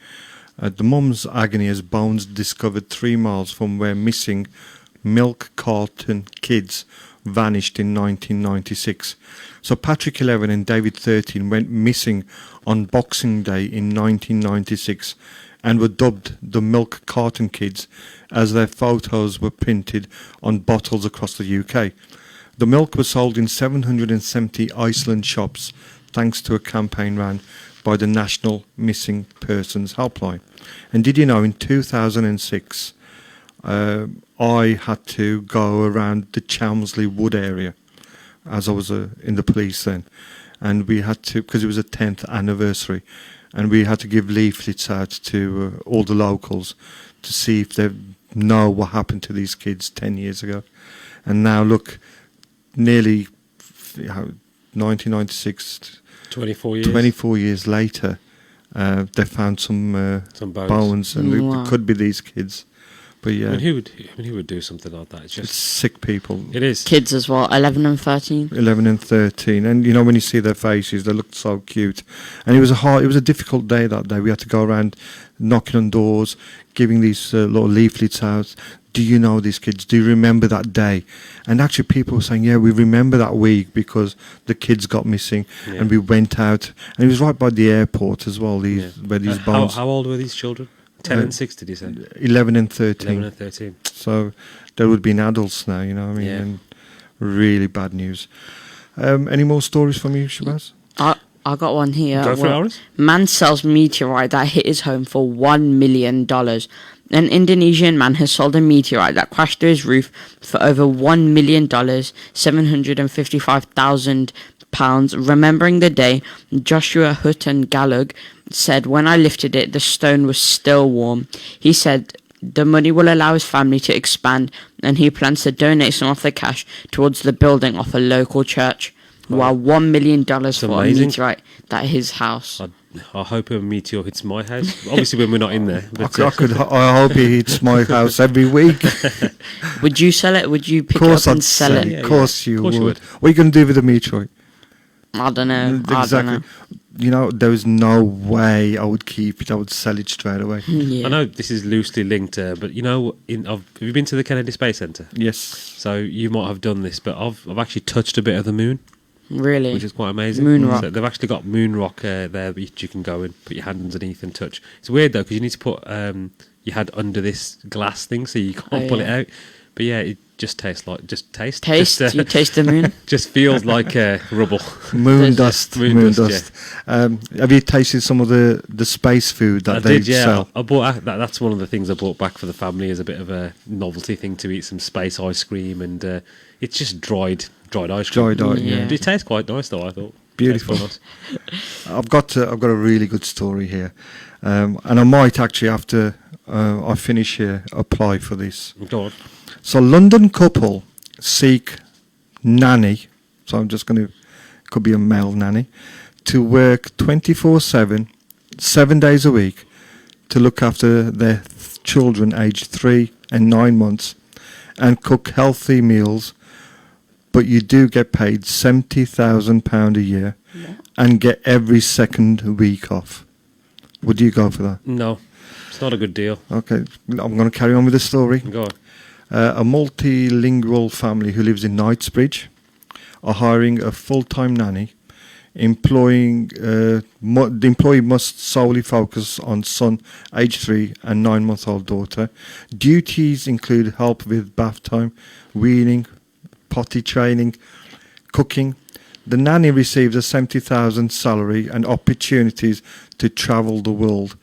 The mum's agony as bones discovered 3 miles from where missing milk carton kids vanished in 1996. So Patrick 11 and David 13 went missing on Boxing Day in 1996 and were dubbed the milk carton kids as their photos were printed on bottles across the UK. The milk was sold in 770 Iceland shops thanks to a campaign ran by the National Missing Persons Helpline. And did you know in 2006 I had to go around the Chelmsley Wood area as I was in the police then, and we had to, because it was a 10th anniversary, and we had to give leaflets out to all the locals to see if they know what happened to these kids 10 years ago. And now look, nearly 1996, 24 years. 24 years later, they found some bones, and Wow. it could be these kids. But yeah, I mean, who would do something like that? It's it's just sick people. it is. Kids as well, 11 and 13. 11 and 13, and when you see their faces, they looked so cute. And it was a difficult day that day. We had to go around knocking on doors, giving these little leaflets out. Do you know these kids? Do you remember that day? And actually people were saying, yeah, we remember that week because the kids got missing. Yeah. And we went out, and it was right by the airport as well, where these bones. How old were these children? 10 and 6, did you say? 11 and 13. 11 and 13. So they would have been adults now, you know what I mean? Yeah. And really bad news. Any more stories from you, Shabazz? I got one here. Go for ours. Man sells meteorite that hit his home for $1 million. An Indonesian man has sold a meteorite that crashed through his roof for over $1 million, £755,000. Remembering the day, Joshua Hutton Galug said, "When I lifted it, the stone was still warm." He said the money will allow his family to expand, and he plans to donate some of the cash towards the building of a local church. Wow, $1 million for amazing. a meteorite that his house. I hope a meteor hits my house. Obviously, when we're not in there. But, I hope he hits my house every week. Would you sell it? Would you pick it up and sell it? Yeah, Of course you Of course you would. What are you going to do with the meteorite? I don't know. Exactly. There was no way I would keep it. I would sell it straight away. Yeah. I know this is loosely linked, but have you been to the Kennedy Space Center? Yes. So you might have done this, but I've actually touched a bit of the moon. Really? which is quite amazing. Moon rock. So they've actually got moon rock there which you can go and put your hand underneath and touch. It's weird though because you need to put your hand under this glass thing so you can't pull it out. But yeah, it just tastes like Taste? Just, You taste the moon? just feels like rubble. Moon Does it? dust. Moon Moon dust, dust. Have you tasted some of the space food that I they did, yeah. sell? I bought that's one of the things I bought back for the family as a bit of a novelty thing to eat some space ice cream, and it's just dried ice cream. Dried ice, Yeah. It tastes quite nice though. I thought Beautiful. Tastes quite nice. I've got a really good story here, and I might actually after I finish here apply for this. Go on. So London couple seek nanny. So I'm just going to could be a male nanny to work 24/7, 7 days a week to look after their children aged 3 and 9 months and cook healthy meals. But you do get paid £70,000 a year and get every second week off. Would you go for that? No, it's not a good deal. Okay, I'm going to carry on with the story. Go on. A multilingual family who lives in Knightsbridge are hiring a full-time nanny. The employee must solely focus on son, age 3, and 9-month-old daughter. Duties include help with bath time, weaning, potty training, cooking. The nanny receives a $70,000 salary and opportunities to travel the world.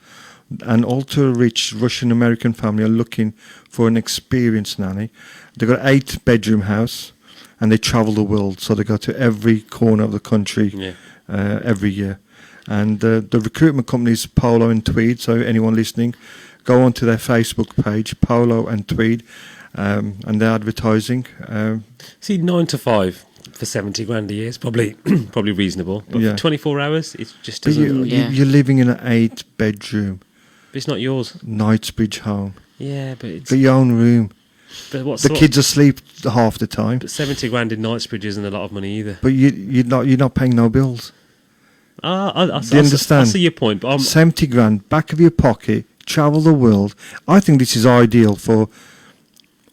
An ultra-rich Russian-American family are looking for an experienced nanny. They've got an 8-bedroom house and they travel the world. So they go to every corner of the country every year. And the recruitment company is Polo and Tweed. So anyone listening, go onto their Facebook page, Polo and Tweed, and they're advertising. See, 9 to 5 for 70 grand a year is probably reasonable. But Yeah. for 24 hours, it just But doesn't. you're living in an 8-bedroom It's not yours. Knightsbridge home. Yeah, but it's. Got your own room. But what's The kids asleep half the time. But 70 grand in Knightsbridge isn't a lot of money either. But you're not paying no bills. I Do you understand? I see your point, but 70 grand back of your pocket, travel the world. I think this is ideal for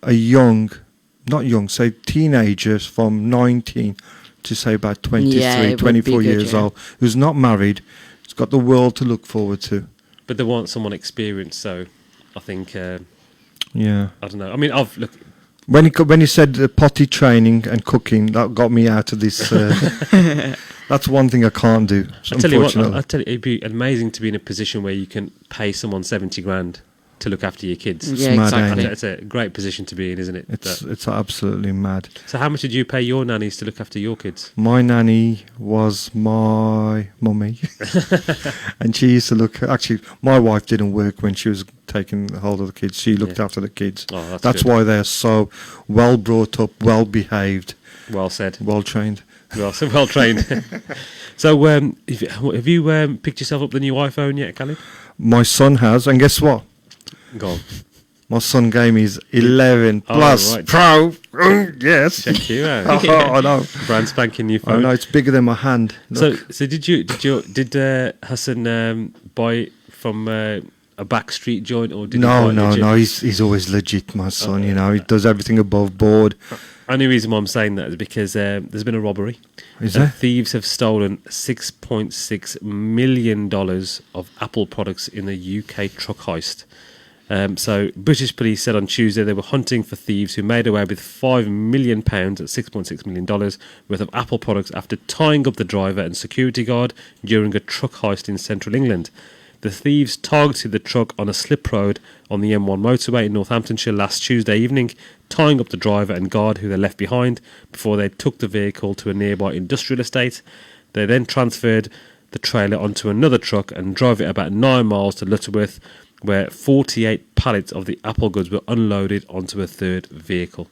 a say teenagers from 19 to say about 23, Yeah, it would 24 be good, years yeah. old, who's not married, who's got the world to look forward to. but they want someone experienced. So I think Yeah. I don't know. I mean, look. When you said potty training and cooking, that got me out of this. That's one thing I can't do. I tell you what, Unfortunately, I tell you, it'd be amazing to be in a position where you can pay someone 70 grand to look after your kids. Yeah, mad, exactly. ain't It's a great position to be in, isn't it? it's absolutely mad. So how much did you pay your nannies to look after your kids? My nanny was my mummy, and she used to look. Actually, my wife didn't work when she was taking hold of the kids. She looked Yeah. after the kids. Oh, That's good. why they're so well brought up, well behaved, Well said. well trained. Well trained. So have you picked yourself up the new iPhone yet, Khaled? My son has, and guess what? Go on. My son gave me his 11 Oh, Plus right. Pro. Oh, yes. Check you out. Oh, I know. Brand spanking new I phone. know it's bigger than my hand. Look. So did Hassan buy it from a backstreet joint or did he buy No, it legit? no. He's always legit, my son. You know, he does everything above board. Only reason why I'm saying that is because there's been a robbery. Is there? Thieves have stolen $6.6 million of Apple products in the UK truck heist. So British police said on Tuesday they were hunting for thieves who made away with £5 million, that's $6.6 million, worth of Apple products after tying up the driver and security guard during a truck heist in central England. The thieves targeted the truck on a slip road on the M1 motorway in Northamptonshire last Tuesday evening, tying up the driver and guard who they left behind before they took the vehicle to a nearby industrial estate. They then transferred the trailer onto another truck and drove it about 9 miles to Lutterworth, where 48 pallets of the Apple goods were unloaded onto a third vehicle.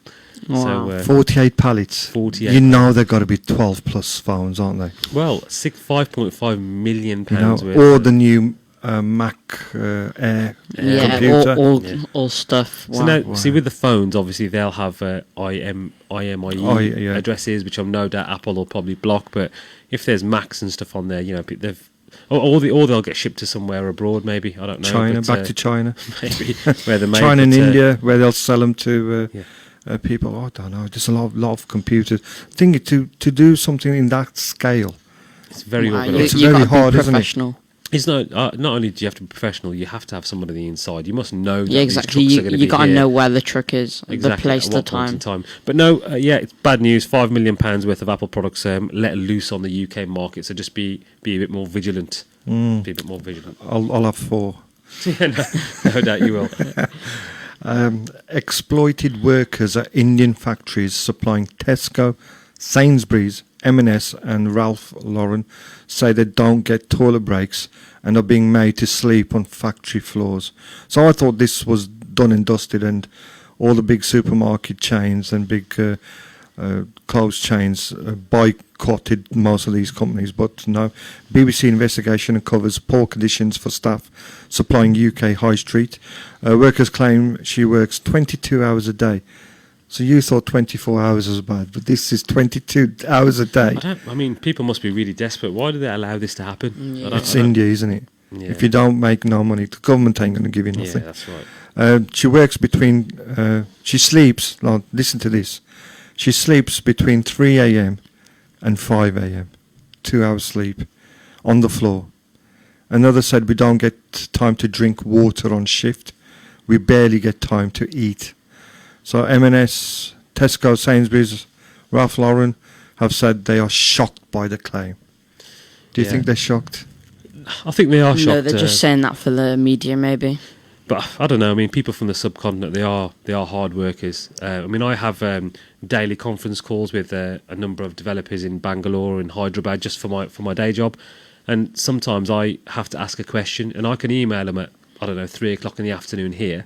Wow. So, 48 pallets. 48 You know they've got to be 12 plus phones, aren't they? well, $5.5 million You know, worth. or the new Mac Air Yeah, computer. all stuff. So Wow. now, Wow. see, with the phones, obviously they'll have IMEI Yeah. addresses, which I'm no doubt Apple will probably block. But if there's Macs and stuff on there, you know, or they'll get shipped to somewhere abroad. Maybe I don't know. China, but, back to China. maybe where the China and India, where they'll sell them to Yeah. people, I don't know, there's a lot of computers. Think to do something in that scale, It's very Wow, organised. It's you very gotta be hard, isn't it? professional. It's not only do you have to be professional, you have to have someone on the inside. You must know that Yeah, these exactly. trucks are going to You be gotta here. know where the truck is, the Exactly, place, at the what point in time. But no, it's bad news. £5 million worth of Apple products let loose on the UK market. So just be a bit more vigilant. Be a bit more vigilant. I'll have 4. Yeah, no doubt you will. Exploited workers at Indian factories supplying Tesco, Sainsbury's, M&S and Ralph Lauren say they don't get toilet breaks and are being made to sleep on factory floors. So I thought this was done and dusted, and all the big supermarket chains and big clothes chains boycotted most of these companies. But no, BBC investigation covers poor conditions for staff supplying UK high street. Workers claim she works 22 hours a day. So you thought 24 hours was bad, but this is 22 hours a day. I mean, people must be really desperate. Why do they allow this to happen? Yeah. It's India, isn't it? Yeah. If you don't make no money, the government ain't going to give you Yeah, nothing. that's right. She works between, she sleeps, now listen to this, she sleeps between 3 a.m. and 5 a.m. 2 hours sleep on the floor. Another said, we don't get time to drink water on shift. We barely get time to eat. So M&S, Tesco, Sainsbury's, Ralph Lauren have said they are shocked by the claim. Do you Yeah. think they're shocked? I think they are shocked. No, they're just saying that for the media, maybe. But I don't know. I mean, people from the subcontinent, they are hard workers. I mean, I have daily conference calls with a number of developers in Bangalore and Hyderabad just for my day job, and sometimes I have to ask a question, and I can email them at 3:00 in the afternoon here,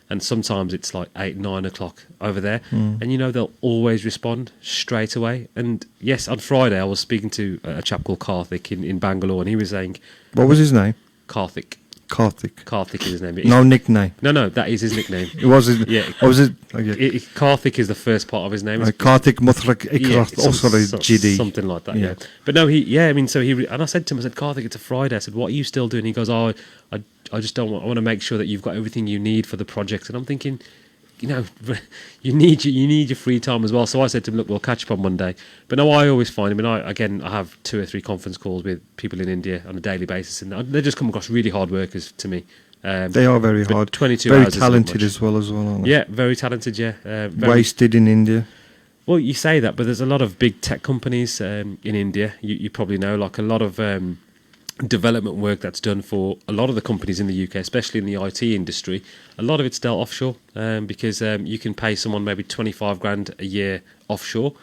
and sometimes it's like 8-9 o'clock over there, and they'll always respond straight away. And yes, on Friday I was speaking to a chap called Karthik in Bangalore, and he was saying, What was his name? Karthik Karthik. is his name. No nickname. No, that is his nickname. It was his, Yeah. Or was it? Okay. Karthik is the first part of his name. Karthik Muthrak Ikrat. some- sorry, some- GD. something like that. Yeah. Yeah, but no, I mean, and I said to him, I said, Karthik, it's a Friday. I said, what are you still doing? He goes, oh, I just don't want. I want to make sure that you've got everything you need for the project. And I'm thinking, you need your free time as well. So I said to him, look, we'll catch up on Monday. But no, I always find, I have 2 or 3 conference calls with people in India on a daily basis, and they just come across really hard workers to me. They are very but hard. 22 very hours isn't talented much. as well, aren't they? Yeah, very talented. Yeah, very, Wasted in India. Well, you say that, but there's a lot of big tech companies in India. You probably know, like a lot of development work that's done for a lot of the companies in the UK, especially in the IT industry. A lot of it's dealt offshore because you can pay someone maybe 25 grand a year offshore,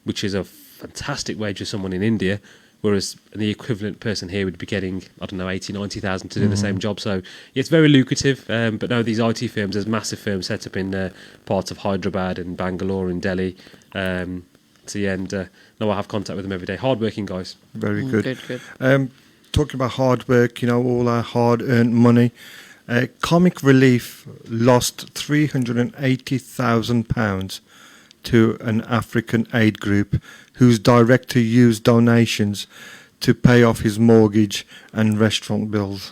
which is a fantastic wage for someone in India. Whereas the equivalent person here would be getting, 80, 90,000 to do the same job. So yeah, it's very lucrative. But no, these IT firms, there's massive firms set up in parts of Hyderabad and Bangalore and Delhi. No, I have contact with them every day. Hard-working guys. Very good. Good. Talking about hard work, all our hard-earned money. Comic Relief lost £380,000 to an African aid group whose director used donations to pay off his mortgage and restaurant bills.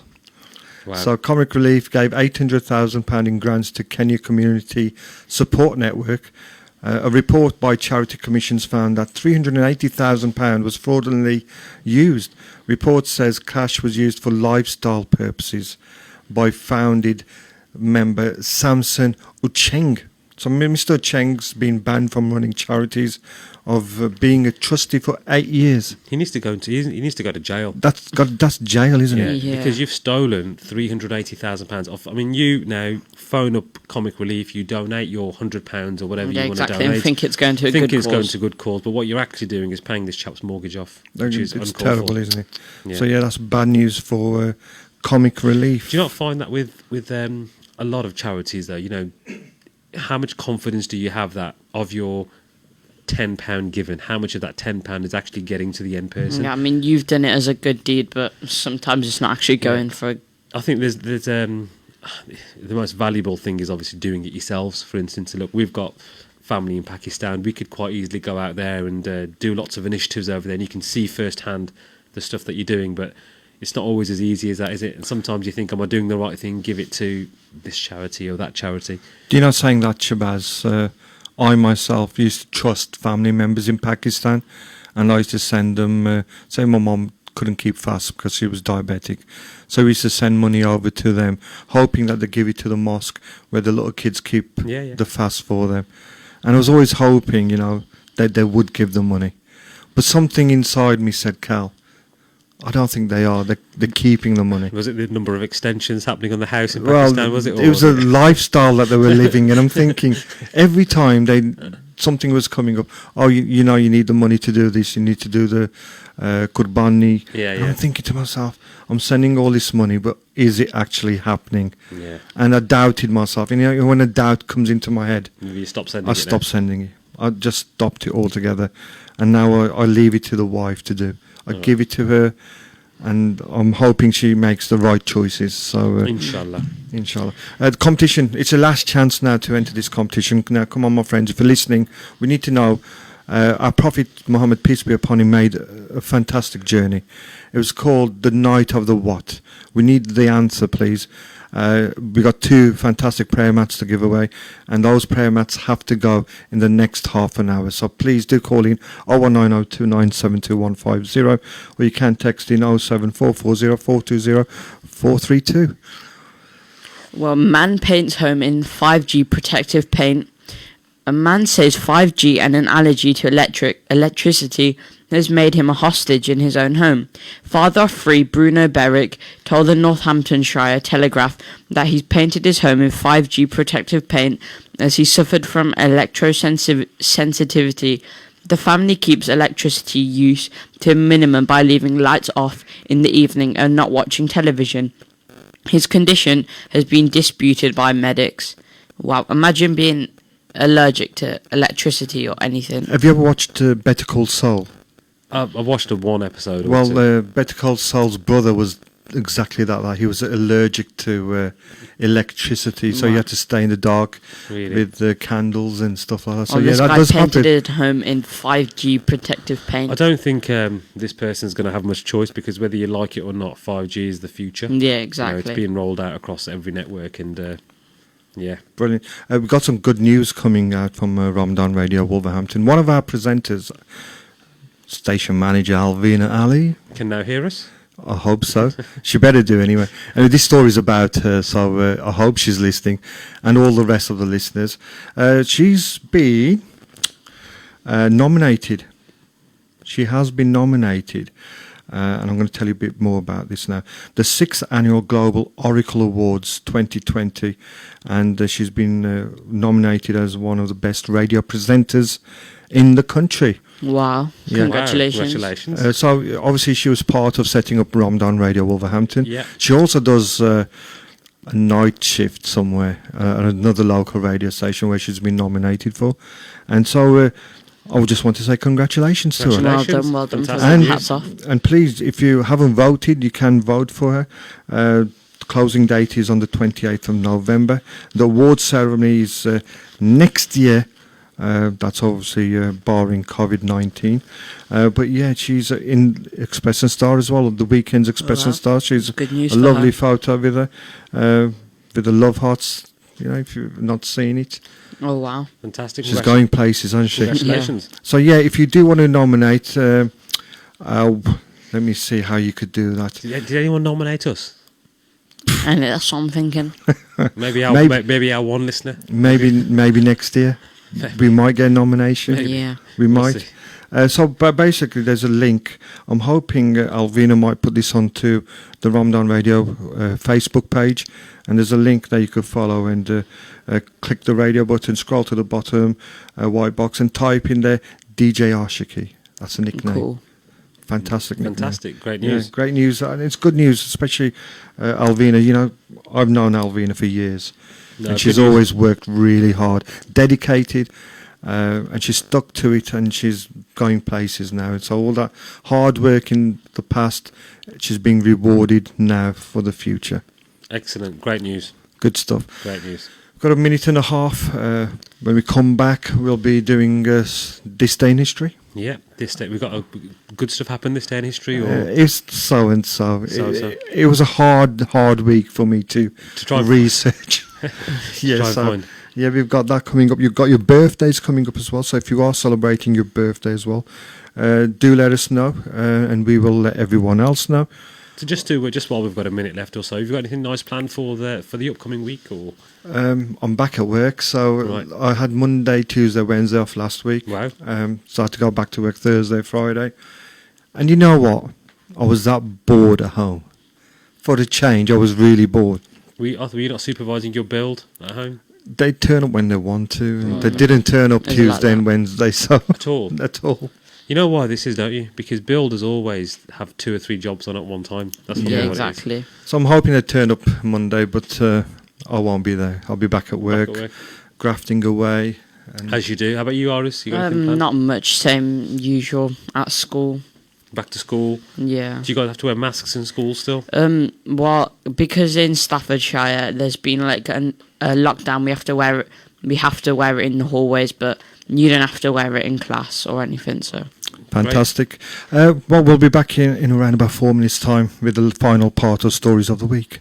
Wow. So Comic Relief gave £800,000 in grants to Kenya Community Support Network. A report by Charity Commissions found that £380,000 was fraudulently used. Report says cash was used for lifestyle purposes by founded member Samson Ucheng. So Mr. Ucheng's been banned from running charities of being a trustee for 8 years. He needs to go to jail. That's jail, isn't it? Yeah. Because you've stolen £380,000 off. I mean, you now phone up Comic Relief, you donate your £100 or whatever Yeah, you want to exactly. donate. And think it's going to a think good it's cause. going to good cause, but what you're actually doing is paying this chap's mortgage off, which is It's uncalled terrible, for. isn't it? Yeah. So yeah, that's bad news for Comic Relief. Do you not find that with a lot of charities though? How much confidence do you have that of your £10 given, how much of that £10 is actually getting to the end person? Yeah, I mean, you've done it as a good deed, but sometimes it's not actually going for. I think there's the most valuable thing is obviously doing it yourselves. For instance, look, we've got family in Pakistan. We could quite easily go out there and do lots of initiatives over there, and you can see firsthand the stuff that you're doing. But it's not always as easy as that, is it? And sometimes you think, am I doing the right thing? Give it to this charity or that charity. Do you know saying that, Shabazz? I myself used to trust family members in Pakistan, and I used to send them. Say my mom couldn't keep fast because she was diabetic, so we used to send money over to them, hoping that they give it to the mosque where the little kids keep the fast for them. And I was always hoping, that they would give the money. But something inside me said, Cal, I don't think they are. They're keeping the money. Was it the number of extensions happening on the house in Pakistan? Was it? It was a lifestyle that they were living, and I'm thinking every time something was coming up. Oh, you need the money to do this. You need to do the Qurbani. And I'm thinking to myself, I'm sending all this money, but is it actually happening? Yeah. And I doubted myself. And when a doubt comes into my head, you stop sending I stopped sending it. I just stopped it altogether, and now I leave it to the wife to do. I give it to her, and I'm hoping she makes the right choices. So Inshallah. The competition, it's a last chance now to enter this competition. Now, come on, my friends, if you're listening, we need to know. Our Prophet Muhammad, peace be upon him, made a fantastic journey. It was called the Night of the What. We need the answer, please. We got 2 fantastic prayer mats to give away, and those prayer mats have to go in the next half an hour. So please do call in 01902972150, or you can text in 07440420432. Well, man paints home in 5G protective paint. A man says 5G and an allergy to electricity has made him a hostage in his own home. Father of 3, Bruno Berwick, told the Northamptonshire Telegraph that he's painted his home in 5G protective paint as he suffered from electrosensitivity. The family keeps electricity use to a minimum by leaving lights off in the evening and not watching television. His condition has been disputed by medics. Wow, imagine being allergic to electricity or anything. Have you ever watched Better Call Saul? I've watched one episode. Well, Better Call Saul's brother was exactly that. He was allergic to electricity, so he had to stay in the dark with candles and stuff like that. So this that guy does painted happen. his home in 5G protective paint. I don't think this person's going to have much choice, because whether you like it or not, 5G is the future. Yeah, exactly. It's being rolled out across every network, and Brilliant. We've got some good news coming out from Ramadan Radio Wolverhampton. One of our presenters, station manager Alvina Ali. Can now hear us? I hope so. She better do anyway. This story is about her, so I hope she's listening, and all the rest of the listeners. She's been nominated. She has been nominated, and I'm going to tell you a bit more about this now. The 6th Annual Global Oracle Awards 2020, and she's been nominated as one of the best radio presenters in the country. Wow. Yeah. Congratulations. Wow, congratulations. So obviously she was part of setting up Ramadan Radio Wolverhampton. Yeah. She also does a night shift somewhere at another local radio station where she's been nominated for. And so I would just want to say congratulations to her. Well done. Fantastic. Hats off. And please, if you haven't voted, you can vote for her. The closing date is on the 28th of November. The award ceremony is next year. That's obviously barring COVID-19. But yeah, she's in Express and Star as well, the weekend's Express and Star. She's Good news a for lovely her. photo with her, with the love hearts, if you've not seen it. Oh, wow. Fantastic. She's going places, isn't she? Congratulations. So yeah, if you do want to nominate, let me see how you could do that. Did anyone nominate us? And that's what I'm thinking. Maybe our one listener. Maybe next year we might get a nomination. Maybe. Yeah. We We'll might. see. But basically, there's a link. I'm hoping Alvina might put this onto the Ramadan Radio Facebook page, and there's a link that you could follow and click the radio button, scroll to the bottom, white box, and type in there DJ Ashiki. That's a nickname. Cool. Fantastic nickname. Fantastic. Great Yeah, news. great news. And it's good news, especially Alvina. I've known Alvina for years, and she's always worked really hard, dedicated, and she's stuck to it, and she's going places now. And so all that hard work in the past, she's being rewarded now for the future. Excellent. Great news. Good stuff. Great news. We've got a minute and a half. When we come back, we'll be doing this day in history. Yeah, this day we've got good stuff happen this day in history. Or It's so and so. So-so. It was a hard week for me to try and research. try and find. Yeah, we've got that coming up. You've got your birthdays coming up as well. So if you are celebrating your birthday as well, do let us know, and we will let everyone else know. So just while we've got a minute left or so, have you got anything nice planned for the upcoming week? Or I'm back at work, so Right. I had Monday, Tuesday, Wednesday off last week. Wow. So I had to go back to work Thursday, Friday. And you know what? I was that bored at home. For the change, I was really bored. Were you not supervising your build at home They turn up when they want to, and Right. they didn't turn up Is it like Tuesday and that? Wednesday, so at all? at all. You know why this is, don't you? Because builders always have 2 or 3 jobs on at one time. That's probably Yeah, what it is. exactly. So I'm hoping they turn up Monday, but I won't be there. I'll be back at work, Back at work. grafting away. And As you do. How about you, Iris? You got anything planned? Not much. Same usual at school. Back to school. Yeah. Do you guys have to wear masks in school still? Well, because in Staffordshire there's been like a lockdown, we have to wear it. We have to wear it in the hallways, but you don't have to wear it in class or anything. So fantastic. Well, we'll be back in around about 4 minutes' time with the final part of Stories of the Week.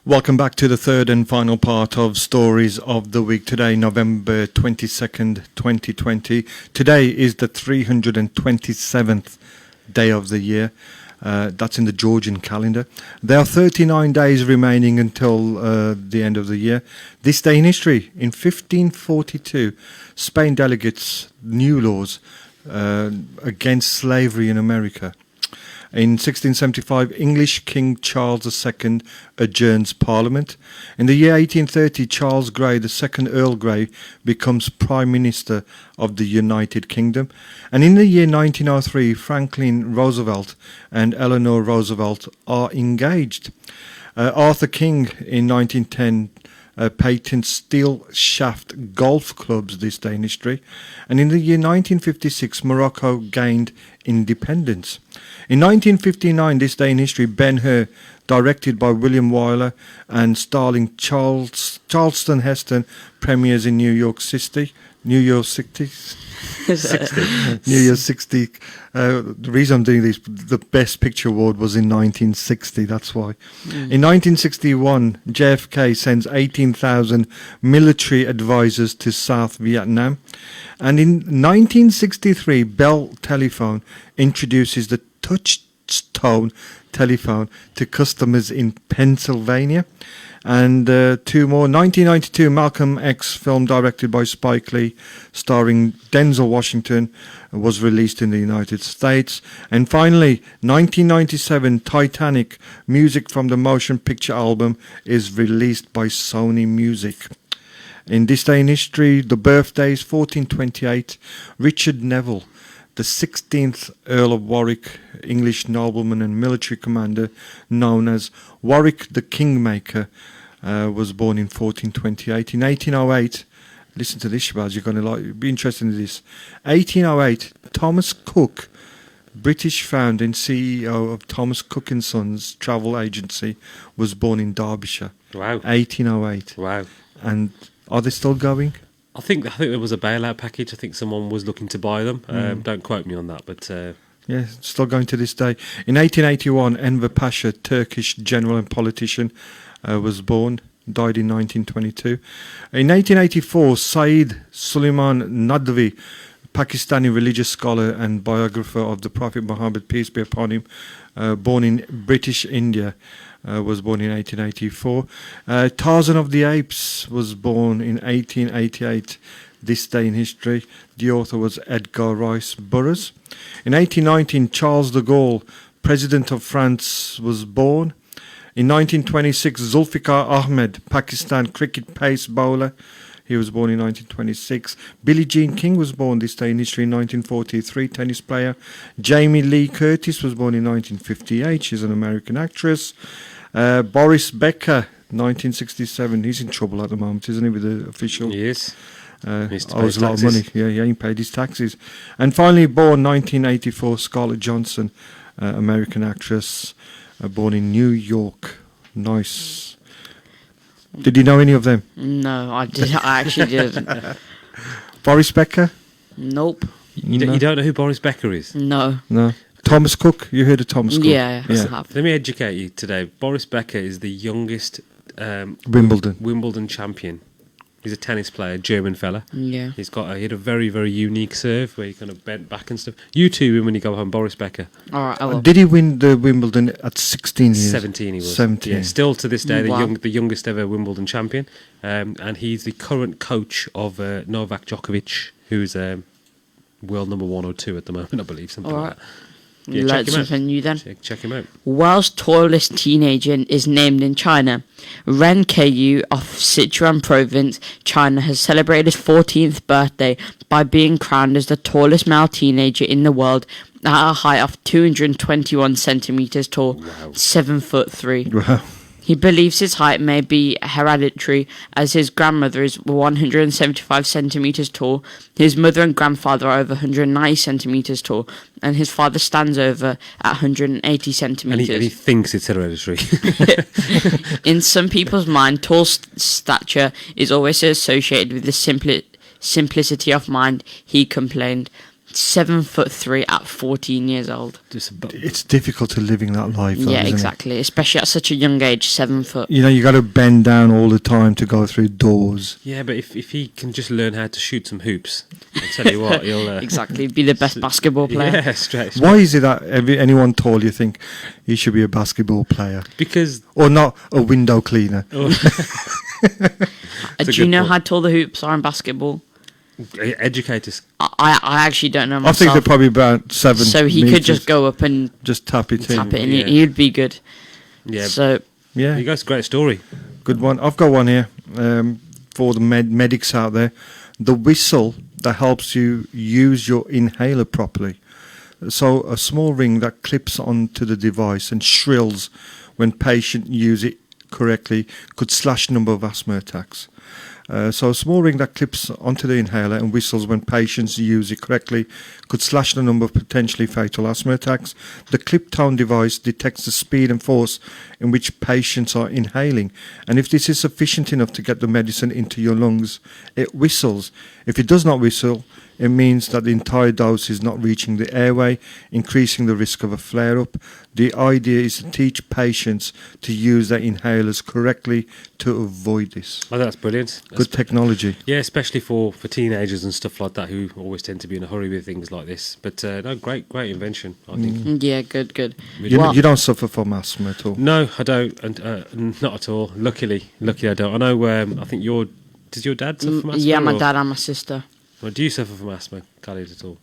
Welcome back to the third and final part of Stories of the Week. Today, November 22nd, 2020. Today is the 327th day of the year. That's in the Georgian calendar. There are 39 days remaining until the end of the year. This day in history, in 1542, Spain delegates new laws against slavery in America. In 1675, English King Charles II adjourns Parliament. In the year 1830, Charles Grey, the second Earl Grey, becomes Prime Minister of the United Kingdom. And in the year 1903, Franklin Roosevelt and Eleanor Roosevelt are engaged. Arthur King in 1910 patents steel shaft golf clubs this day in history. And in the year 1956, Morocco gained independence. In 1959, this day in history, Ben-Hur, directed by William Wyler and starring Charleston Heston, premieres in New York City. New York 60. 60. New Year 60. The reason I'm doing this, the Best Picture Award was in 1960, that's why. In 1961, JFK sends 18,000 military advisors to South Vietnam. And in 1963, Bell Telephone introduces the touch-tone telephone to customers in Pennsylvania. And two more. 1992, Malcolm X, film directed by Spike Lee, starring Denzel Washington, was released in the United States. And finally, 1997, Titanic, music from the motion picture album, is released by Sony Music. In this day in history, the birthdays, 1428, Richard Neville, the 16th Earl of Warwick, English nobleman and military commander known as Warwick the Kingmaker, was born in 1428. In 1808, listen to this, Shabazz, you're going to be interested in this. 1808, Thomas Cook, British founder and CEO of Thomas Cook and Sons travel agency, was born in Derbyshire. Wow. 1808. Wow. And are they still going? I think there was a bailout package. I think someone was looking to buy them. Don't quote me on that, but yeah, still going to this day. In 1881, Enver Pasha, Turkish general and politician, was born, died in 1922. In 1884, Saeed Suleiman Nadvi, Pakistani religious scholar and biographer of the Prophet Muhammad, peace be upon him, born in British India, was born in 1884. Tarzan of the Apes was born in 1888. This day in history, the author was Edgar Rice Burroughs. In 1819, Charles de Gaulle, President of France, was born. In 1926, Zulfikar Ahmed, Pakistan cricket pace bowler. He was born in 1926. Billie Jean King was born this day in history in 1943, tennis player. Jamie Lee Curtis was born in 1958. She's an American actress. Boris Becker, 1967. He's in trouble at the moment, isn't he, with the official? Yes. Owes a lot of money. Yeah, he ain't paid his taxes. And finally, born 1984, Scarlett Johansson, American actress, born in New York. Nice. Did you know any of them? No, I actually didn't. Boris Becker? Nope. You don't know who Boris Becker is? No. Thomas Cook? You heard of Thomas Cook? Yeah, I have. Let me educate you today. Boris Becker is the youngest Wimbledon champion. He's a tennis player, German fella. Yeah. He had a very, very unique serve where he kind of bent back and stuff. YouTube him when you go home, Boris Becker. All right, I will. Did he win the Wimbledon at 16 years? 17 he was. 17. Yeah, still to this day, Wow. the youngest ever Wimbledon champion. And he's the current coach of Novak Djokovic, who's world number 1 or 2 at the moment, I believe. Something All like right. that. Yeah, Learn check him out. something new then. Check him out. World's tallest teenager is named in China. Ren Keiyu of Sichuan province, China, has celebrated his 14th birthday by being crowned as the tallest male teenager in the world at a height of 221 centimeters tall, Wow. 7'3". Wow. He believes his height may be hereditary, as his grandmother is 175 centimeters tall, his mother and grandfather are over 190 centimeters tall, and his father stands over at 180 centimeters. And he thinks it's hereditary. In some people's mind, tall stature is always associated with the simplicity of mind, he complained. 7'3" at 14 years old. It's difficult to living that life, though, Yeah, isn't it? exactly. Especially at such a young age, 7 foot. You know, you got to bend down all the time to go through doors. Yeah, but if he can just learn how to shoot some hoops, I'll tell you what, he'll... Exactly, be the best basketball player. Yeah, straight. Why is it that anyone tall you think he should be a basketball player Because... or not a window cleaner? Oh, Do you know how tall the hoops are in basketball? educate us. I actually don't know I myself. think they're probably about 7 so he meters. could just go up and Just tap it in. tap it, and Yeah. he'd be good. Yeah, So Yeah, you guys, great story. good one. I've got one here for the medics out there. The whistle that helps you use your inhaler properly. So a small ring that clips onto the device and shrills when patient use it correctly could slash number of asthma attacks. So a small ring that clips onto the inhaler and whistles when patients use it correctly could slash the number of potentially fatal asthma attacks. The clip tone device detects the speed and force in which patients are inhaling, and if this is sufficient enough to get the medicine into your lungs, it whistles. If it does not whistle, it means that the entire dose is not reaching the airway, increasing the risk of a flare-up. The idea is to teach patients to use their inhalers correctly to avoid this. Oh, that's brilliant. Good technology. Yeah, especially for teenagers and stuff like that who always tend to be in a hurry with things like this. But no, great invention, I think. yeah, good. You don't suffer from asthma at all. No, I don't, and not at all. Luckily, I don't. I know. I think does your dad suffer from asthma? Yeah, my or- dad and my sister. Or do you suffer from asthma, Khaled, at all?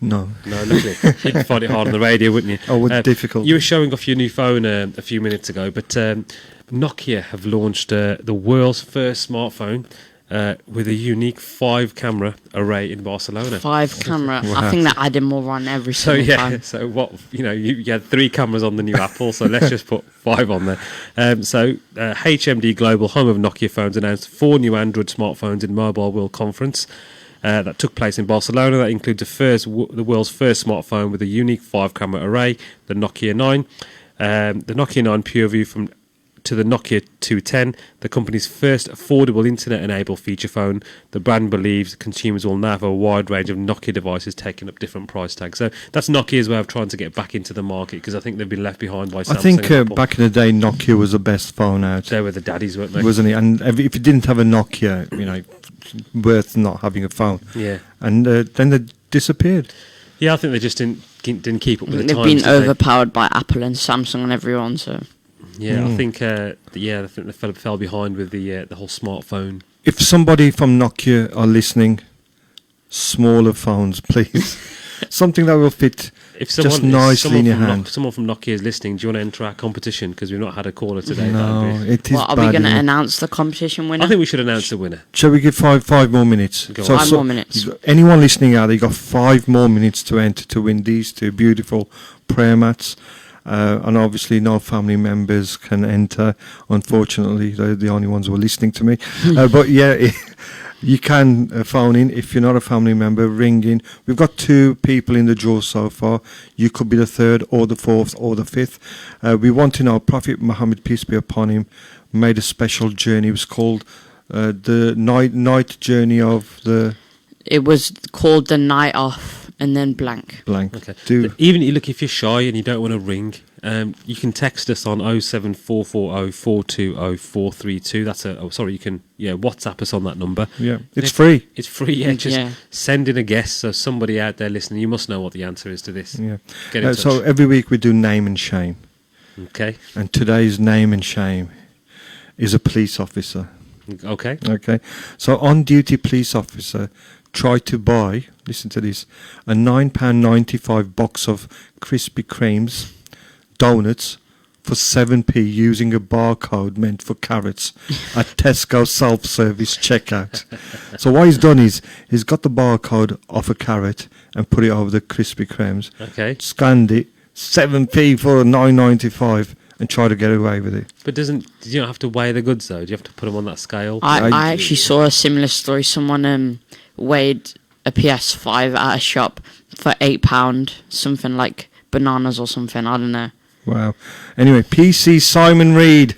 No. No, luckily. You'd find it hard on the radio, wouldn't you? Oh, it's difficult. You were showing off your new phone a few minutes ago, but Nokia have launched the world's first smartphone with a unique 5-camera array in Barcelona. 5 camera. Wow. I think they're adding more on every So single yeah, time. so what you had 3 cameras on the new Apple, so let's just put 5 on there. So HMD Global, home of Nokia phones, announced 4 new Android smartphones in Mobile World Conference that took place in Barcelona. That includes the world's first smartphone with a unique 5-camera array, the Nokia 9, the Nokia 9 PureView to the Nokia 210, the company's first affordable internet-enabled feature phone. The brand believes consumers will now have a wide range of Nokia devices taking up different price tags. So that's Nokia's way of trying to get back into the market, because I think they've been left behind by Samsung. I think and Apple. back in the day, Nokia was the best phone out, They were the daddies, weren't they? wasn't it? And if you didn't have a Nokia, worth not having a phone. Yeah. And then they disappeared. Yeah, I think they just didn't keep up with the They've times. been did they? overpowered by Apple and Samsung and everyone. So Yeah, I think they fell behind with the whole smartphone. If somebody from Nokia are listening, smaller phones, please. Something that will fit If just nicely in your hand. Someone from Nokia is listening, do you want to enter our competition? Because we've not had a caller today. No, That'd be- it is are bad. we going to isn't it? announce the competition winner? I think we should announce the winner. Shall we give five more minutes? Go on. 5 more minutes. Anyone listening out there, you got 5 more minutes to enter to win these 2 beautiful prayer mats. And obviously no family members can enter. Unfortunately, they're the only ones who are listening to me. But yeah, you can phone in. If you're not a family member, ring in. We've got 2 people in the draw so far. You could be the 3rd or the 4th or the 5th. We want to know, Prophet Muhammad, peace be upon him, made a special journey. It was called the night journey of the It was called the night off and then blank. blank. Okay. Do Even if you're shy and you don't want to ring, you can text us on 07440 420 432. That's you can WhatsApp us on that number. yeah, it's If- free. It's free. Yeah, just Yeah. send in a guess. So somebody out there listening, you must know what the answer is to this. Yeah. Get in touch. So every week we do name and shame, Okay. and today's name and shame is a police officer. Okay. Okay, so on-duty police officer tried to buy, listen to this, a £9.95 box of Krispy Kremes donuts for 7p using a barcode meant for carrots at Tesco self-service checkout. So what he's done is he's got the barcode off a carrot and put it over the Krispy Kremes, Okay. scanned it, 7p for £9.95, and tried to get away with it. But do you not have to weigh the goods though? Do you have to put them on that scale? I actually saw a similar story. Someone weighed a PS5 at a shop for £8, something like bananas or something. I don't know. Wow. Anyway, PC Simon Reed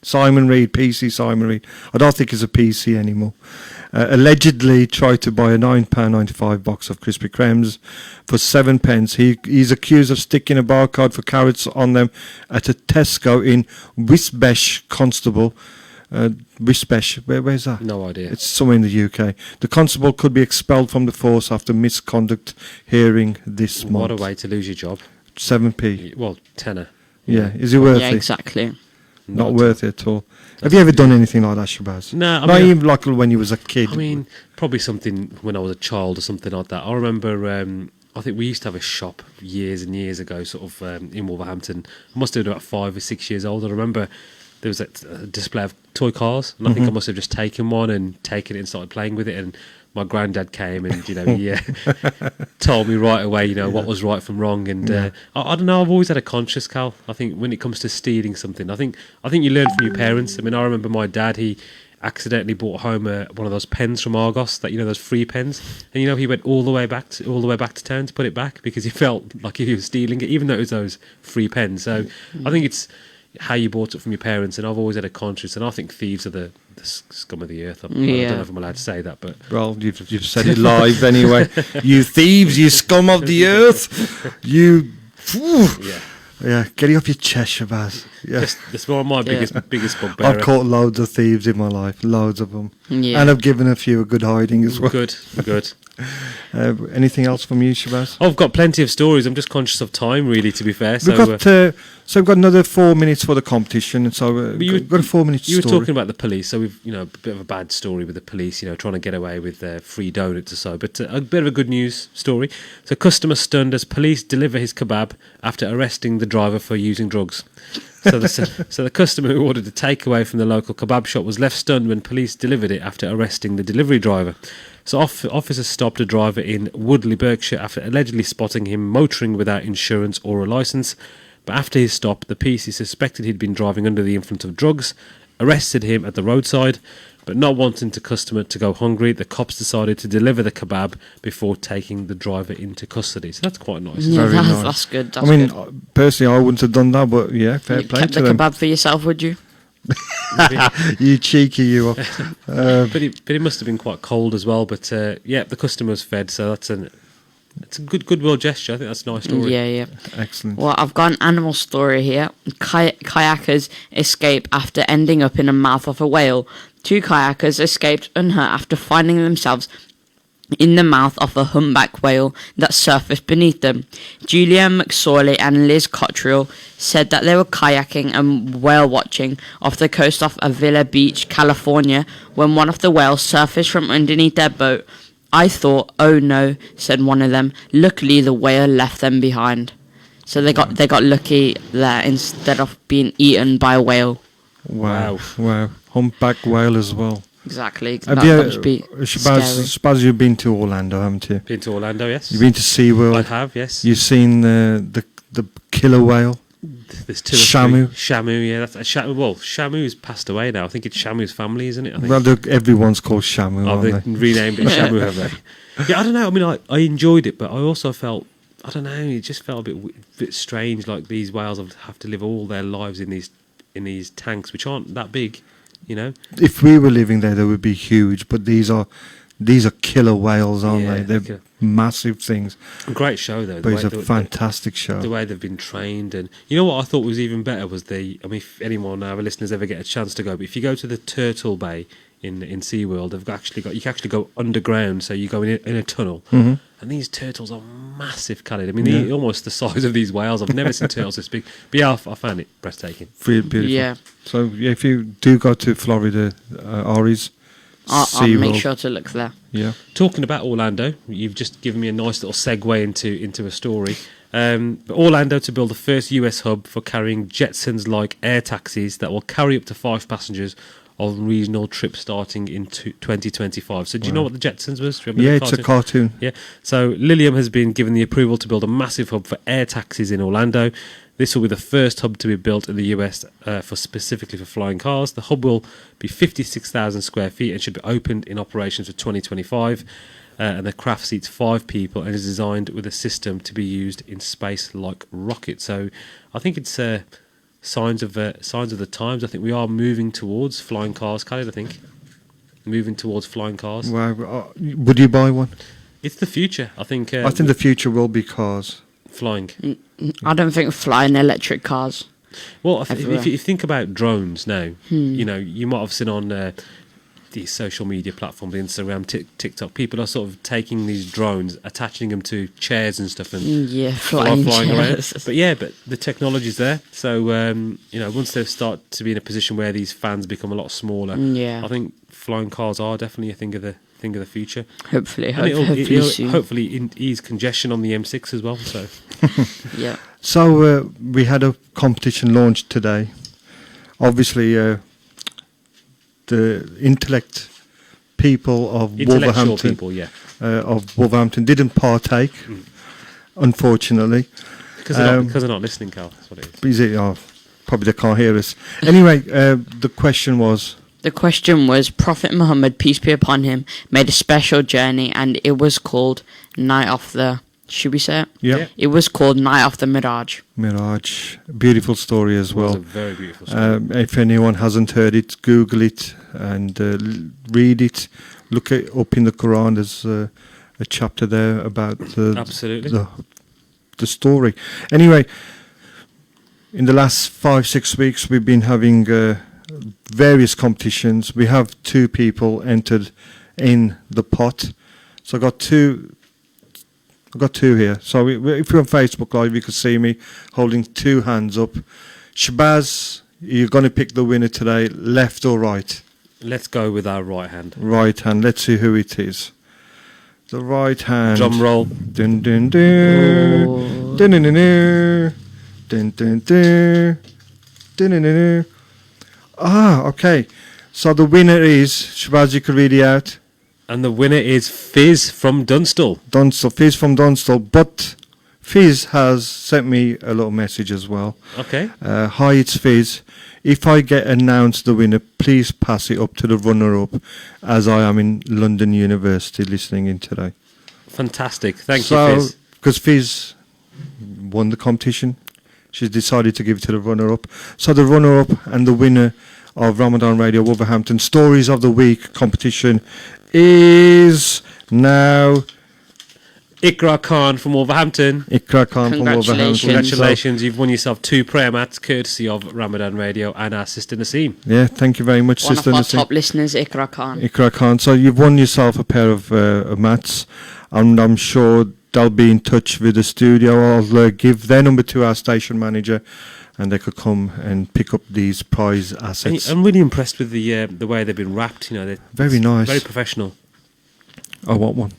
Simon Reed, PC Simon Reed. I don't think he's a PC anymore. Allegedly tried to buy a £9.95 box of Krispy Kremes for 7 pence. He's accused of sticking a barcode for carrots on them at a Tesco in Wisbech, Constable. Wisbech, where's that? No idea. It's somewhere in the UK. The constable could be expelled from the force after misconduct hearing this month. What a way to lose your job. 7p. Well, tenner. Yeah, is it worth Yeah, it? exactly. Not worth it at all. Have you ever done anything like that, Shabazz? No, I Not mean, even like when you was a kid. I mean, probably something when I was a child or something like that. I remember, I think we used to have a shop years and years ago, sort of in Wolverhampton. I must have been about 5 or 6 years old. I remember there was a display of toy cars, and I think I must have just taken one and taken it and started playing with it. And my granddad came and he told me right away, what was right from wrong. And I don't know, I've always had a conscience, Cal. I think when it comes to stealing something, I think you learn from your parents. I mean, I remember my dad, he accidentally brought home one of those pens from Argos, that those free pens, and he went all the way back to town to put it back because he felt like he was stealing it, even though it was those free pens. So I think it's how you bought it from your parents, and I've always had a conscience, and I think thieves are the scum of the earth. I don't know if I'm allowed to say that, but well, you've said it live anyway. You thieves, you scum of the earth, you. Yeah, get it off your chest, Shabazz. Yeah. That's one of my biggest bugbear. I've caught loads of thieves in my life, loads of them, Yeah. and I've given a few a good hiding as well. Good. Anything else from you, Shabazz? I've got plenty of stories. I'm just conscious of time, really, to be fair. We've got another 4 minutes for the competition, and so we've got a 4 minute story. You were talking about the police, so we've a bit of a bad story with the police, trying to get away with free donuts or so. But a bit of a good news story. So, customer stunned as police deliver his kebab after arresting the driver for using drugs. So the customer who ordered a takeaway from the local kebab shop was left stunned when police delivered it after arresting the delivery driver. So officers stopped a driver in Woodley, Berkshire, after allegedly spotting him motoring without insurance or a licence. But after his stop, the PC suspected he'd been driving under the influence of drugs, arrested him at the roadside, but not wanting the customer to go hungry, the cops decided to deliver the kebab before taking the driver into custody. So that's quite nice. Yeah, Very nice. that's good. Personally, I wouldn't have done that, but yeah, fair You play kept to the them. kebab for yourself, would you? You cheeky, you are. But it must have been quite cold as well. But the customer was fed, so it's a goodwill gesture. I think that's a nice story. Yeah. Excellent. Well, I've got an animal story here. Kayakers escape after ending up in the mouth of a whale. 2 kayakers escaped unhurt after finding themselves in the mouth of a humpback whale that surfaced beneath them. Julia McSorley and Liz Cottrell said that they were kayaking and whale watching off the coast of Avila Beach, California, when one of the whales surfaced from underneath their boat. I thought, oh no, said one of them. Luckily, the whale left them behind. So they got lucky there instead of being eaten by a whale. Wow. Humpback whale as well. Exactly. Have Shabazz, you've been to Orlando, haven't you? Been to Orlando, yes. You've been to SeaWorld. I have, yes. You've seen the killer whale. There's 2 or 3. Shamu, yeah. Shamu's passed away now. I think it's Shamu's family, isn't it? I think. Well, everyone's called Shamu, Oh, aren't they they? renamed it Shamu, have they? Yeah, I don't know. I mean, I enjoyed it, but I also felt, I don't know, it just felt a bit strange. Like these whales have to live all their lives in these tanks, which aren't that big, If we were living there, they would be huge. But these are killer whales, aren't Yeah, they? They're massive things. Great show though. But it's a fantastic show. The way they've been trained, and what I thought was even better was if anyone, our listeners, ever get a chance to go, but if you go to the Turtle Bay in SeaWorld, you can actually go underground, so you go in a tunnel, and these turtles are massive, Khaled. I mean, they're almost the size of these whales. I've never seen turtles this big. But yeah, I found it breathtaking. Really beautiful. Yeah. So if you do go to Florida, Ari's, I'll make sure to look there. Yeah. Talking about Orlando, you've just given me a nice little segue into a story. But Orlando to build the first US hub for carrying Jetsons-like air taxis that will carry up to 5 passengers on regional trips starting in 2025. So do you know what the Jetsons was? Do you remember the It's a cartoon. Yeah. So Lilium has been given the approval to build a massive hub for air taxis in Orlando. This will be the first hub to be built in the US specifically for flying cars. The hub will be 56,000 square feet and should be opened in operations for 2025. And the craft seats 5 people and is designed with a system to be used in space like rockets. So I think it's signs of the times. I think we are moving towards flying cars, Khaled. I think moving towards flying cars. Wow. Would you buy one? It's the future. I think. I think the future will be cars. Flying. I don't think flying electric cars. Well, if Everywhere. you think about drones now, you might have seen on these social media platforms, Instagram, TikTok, people are sort of taking these drones, attaching them to chairs and stuff, and Yeah, flying around. chairs. But the technology's there. So once they start to be in a position where these fans become a lot smaller, Yeah. I think flying cars are definitely a thing of the future. Hopefully, And hopefully soon. hopefully ease congestion on the M6 as well. So Yeah. So we had a competition launched today. Obviously, the intellectual Wolverhampton people, yeah, of Wolverhampton didn't partake, unfortunately. because they're not listening, Cal. That's what it is. Probably they can't hear us. Anyway, the question was. The question was, Prophet Muhammad, peace be upon him, made a special journey, and it was called Night of the... Should we say it? Yeah. It was called Night of the Mirage. Mirage. Beautiful story as It was well. a very beautiful story. If anyone hasn't heard it, Google it and read it. Look it up in the Quran. There's a chapter there about Absolutely. the story. Anyway, in the last 5-6 weeks, we've been having various competitions. We have 2 people entered in the pot. So I got two here. So if you're on Facebook Live, you can see me holding 2 hands up. Shabazz, you're going to pick the winner today, left or right? Let's go with our right hand. Right hand. Let's see who it is. The right hand. Drum roll. Dun, dun, dun. Oh. Dun, dun, dun, dun. Dun, dun, dun. Dun, dun, dun, dun. Okay. So the winner is, Shabazz, you can read it out. And the winner is Fizz from Dunstall. Fizz from Dunstall, but Fizz has sent me a little message as well. Okay. Hi, it's Fizz. If I get announced the winner, please pass it up to the runner-up, as I am in London University listening in today. Fantastic. Thank you, Fizz. Because Fizz won the competition, she's decided to give it to the runner-up. So the runner-up and the winner of Ramadan Radio Wolverhampton Stories of the Week competition is now Ikra Khan from Wolverhampton. Ikra Khan from Wolverhampton. Congratulations, you've won yourself 2 prayer mats courtesy of Ramadan Radio and our sister Naseem. Yeah, thank you very much, One Sister of our Naseem. top listeners, Ikra Khan. Ikra Khan. So you've won yourself a pair of mats, and I'm sure they'll be in touch with the studio. I'll give their number to our station manager, and they could come and pick up these prize assets. I'm really impressed with the way they've been wrapped. They're Very nice. very professional. I want one.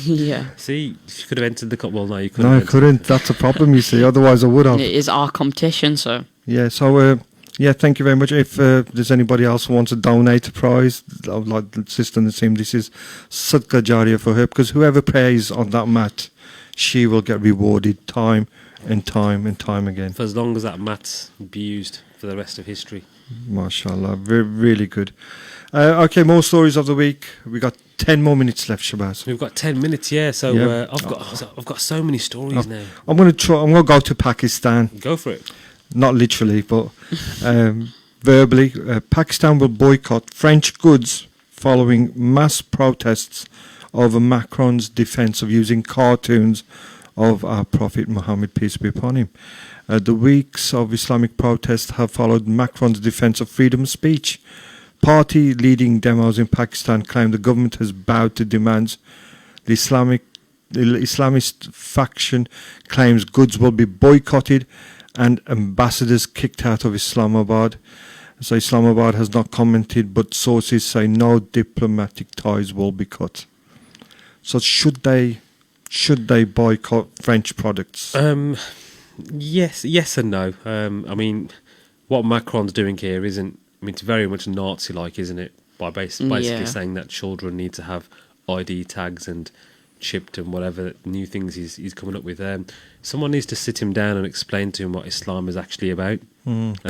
Yeah. See, you could have entered the cup. Well, no, you couldn't. No, I couldn't. That's a problem, you see. Otherwise, I would have. It is our competition, so... Yeah, so, thank you very much. If there's anybody else who wants to donate a prize, I would like the Sister Naseem, this is Sadqa Jariyah for her, because whoever prays on that mat, she will get rewarded time and time and time again. For as long as that mat's be used for the rest of history. MashaAllah, really good. Okay, more stories of the week. We got 10 more minutes left, Shabazz. We've got 10 minutes, yeah. So Yeah. I've got so many stories now. I'm going to go to Pakistan. Go for it. Not literally, but verbally. Pakistan will boycott French goods following mass protests over Macron's defence of using cartoons of our Prophet Muhammad, peace be upon him. The weeks of Islamic protests have followed Macron's defence of freedom of speech. Party leading demos in Pakistan claim the government has bowed to demands. The Islamist faction claims goods will be boycotted and ambassadors kicked out of Islamabad. So Islamabad has not commented, but sources say no diplomatic ties will be cut. So should they boycott French products? Yes and no. I mean, what Macron's doing here isn't. I mean, it's very much Nazi-like, isn't it? By basically saying that children need to have ID tags and chipped and whatever new things he's coming up with. Someone needs to sit him down and explain to him what Islam is actually about.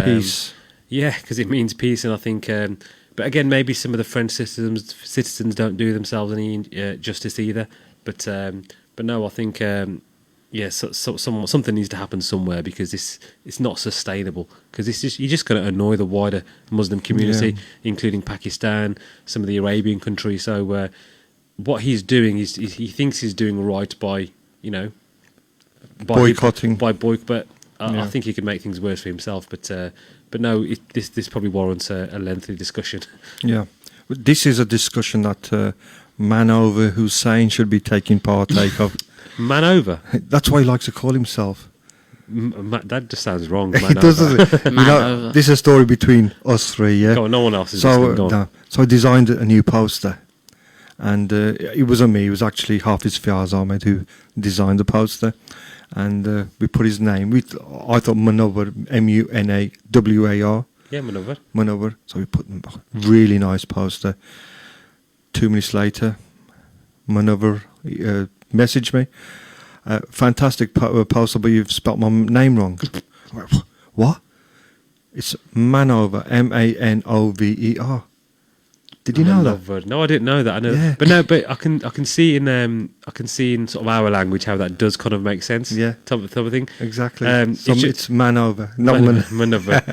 Peace. Yeah, because it means peace, and I think. But again, maybe some of the French citizens don't do themselves any justice either. But no, I think something needs to happen somewhere, because it's not sustainable. Because you're just going to annoy the wider Muslim community, including Pakistan, some of the Arabian countries. So what he's doing is he thinks he's doing right by Boycotting. But I think he could make things worse for himself. But no, this probably warrants a lengthy discussion. Yeah, this is a discussion that man over Hussein should be taking partake of. Man over. That's why he likes to call himself. That just sounds wrong. Man It does, over. doesn't it? Man over. This is a story between us three, yeah? Go on, no one else is So, listening. Go on. no. So I designed a new poster. And it wasn't me, it was actually Hafiz Fiaz Ahmed who designed the poster. And we put his name. I thought Munawar, Munawar. Yeah, man over. Munawar. So we put a really nice poster. 2 minutes later, Munawar messaged me. Fantastic poster, but you've spelt my name wrong. What? It's Manover, Manover. Did you know that? No, I didn't know that. I know, Yeah. but I can see in sort of our language how that does kind of make sense. Yeah. type of thing. Exactly. It's It's Manover, not Maneuver.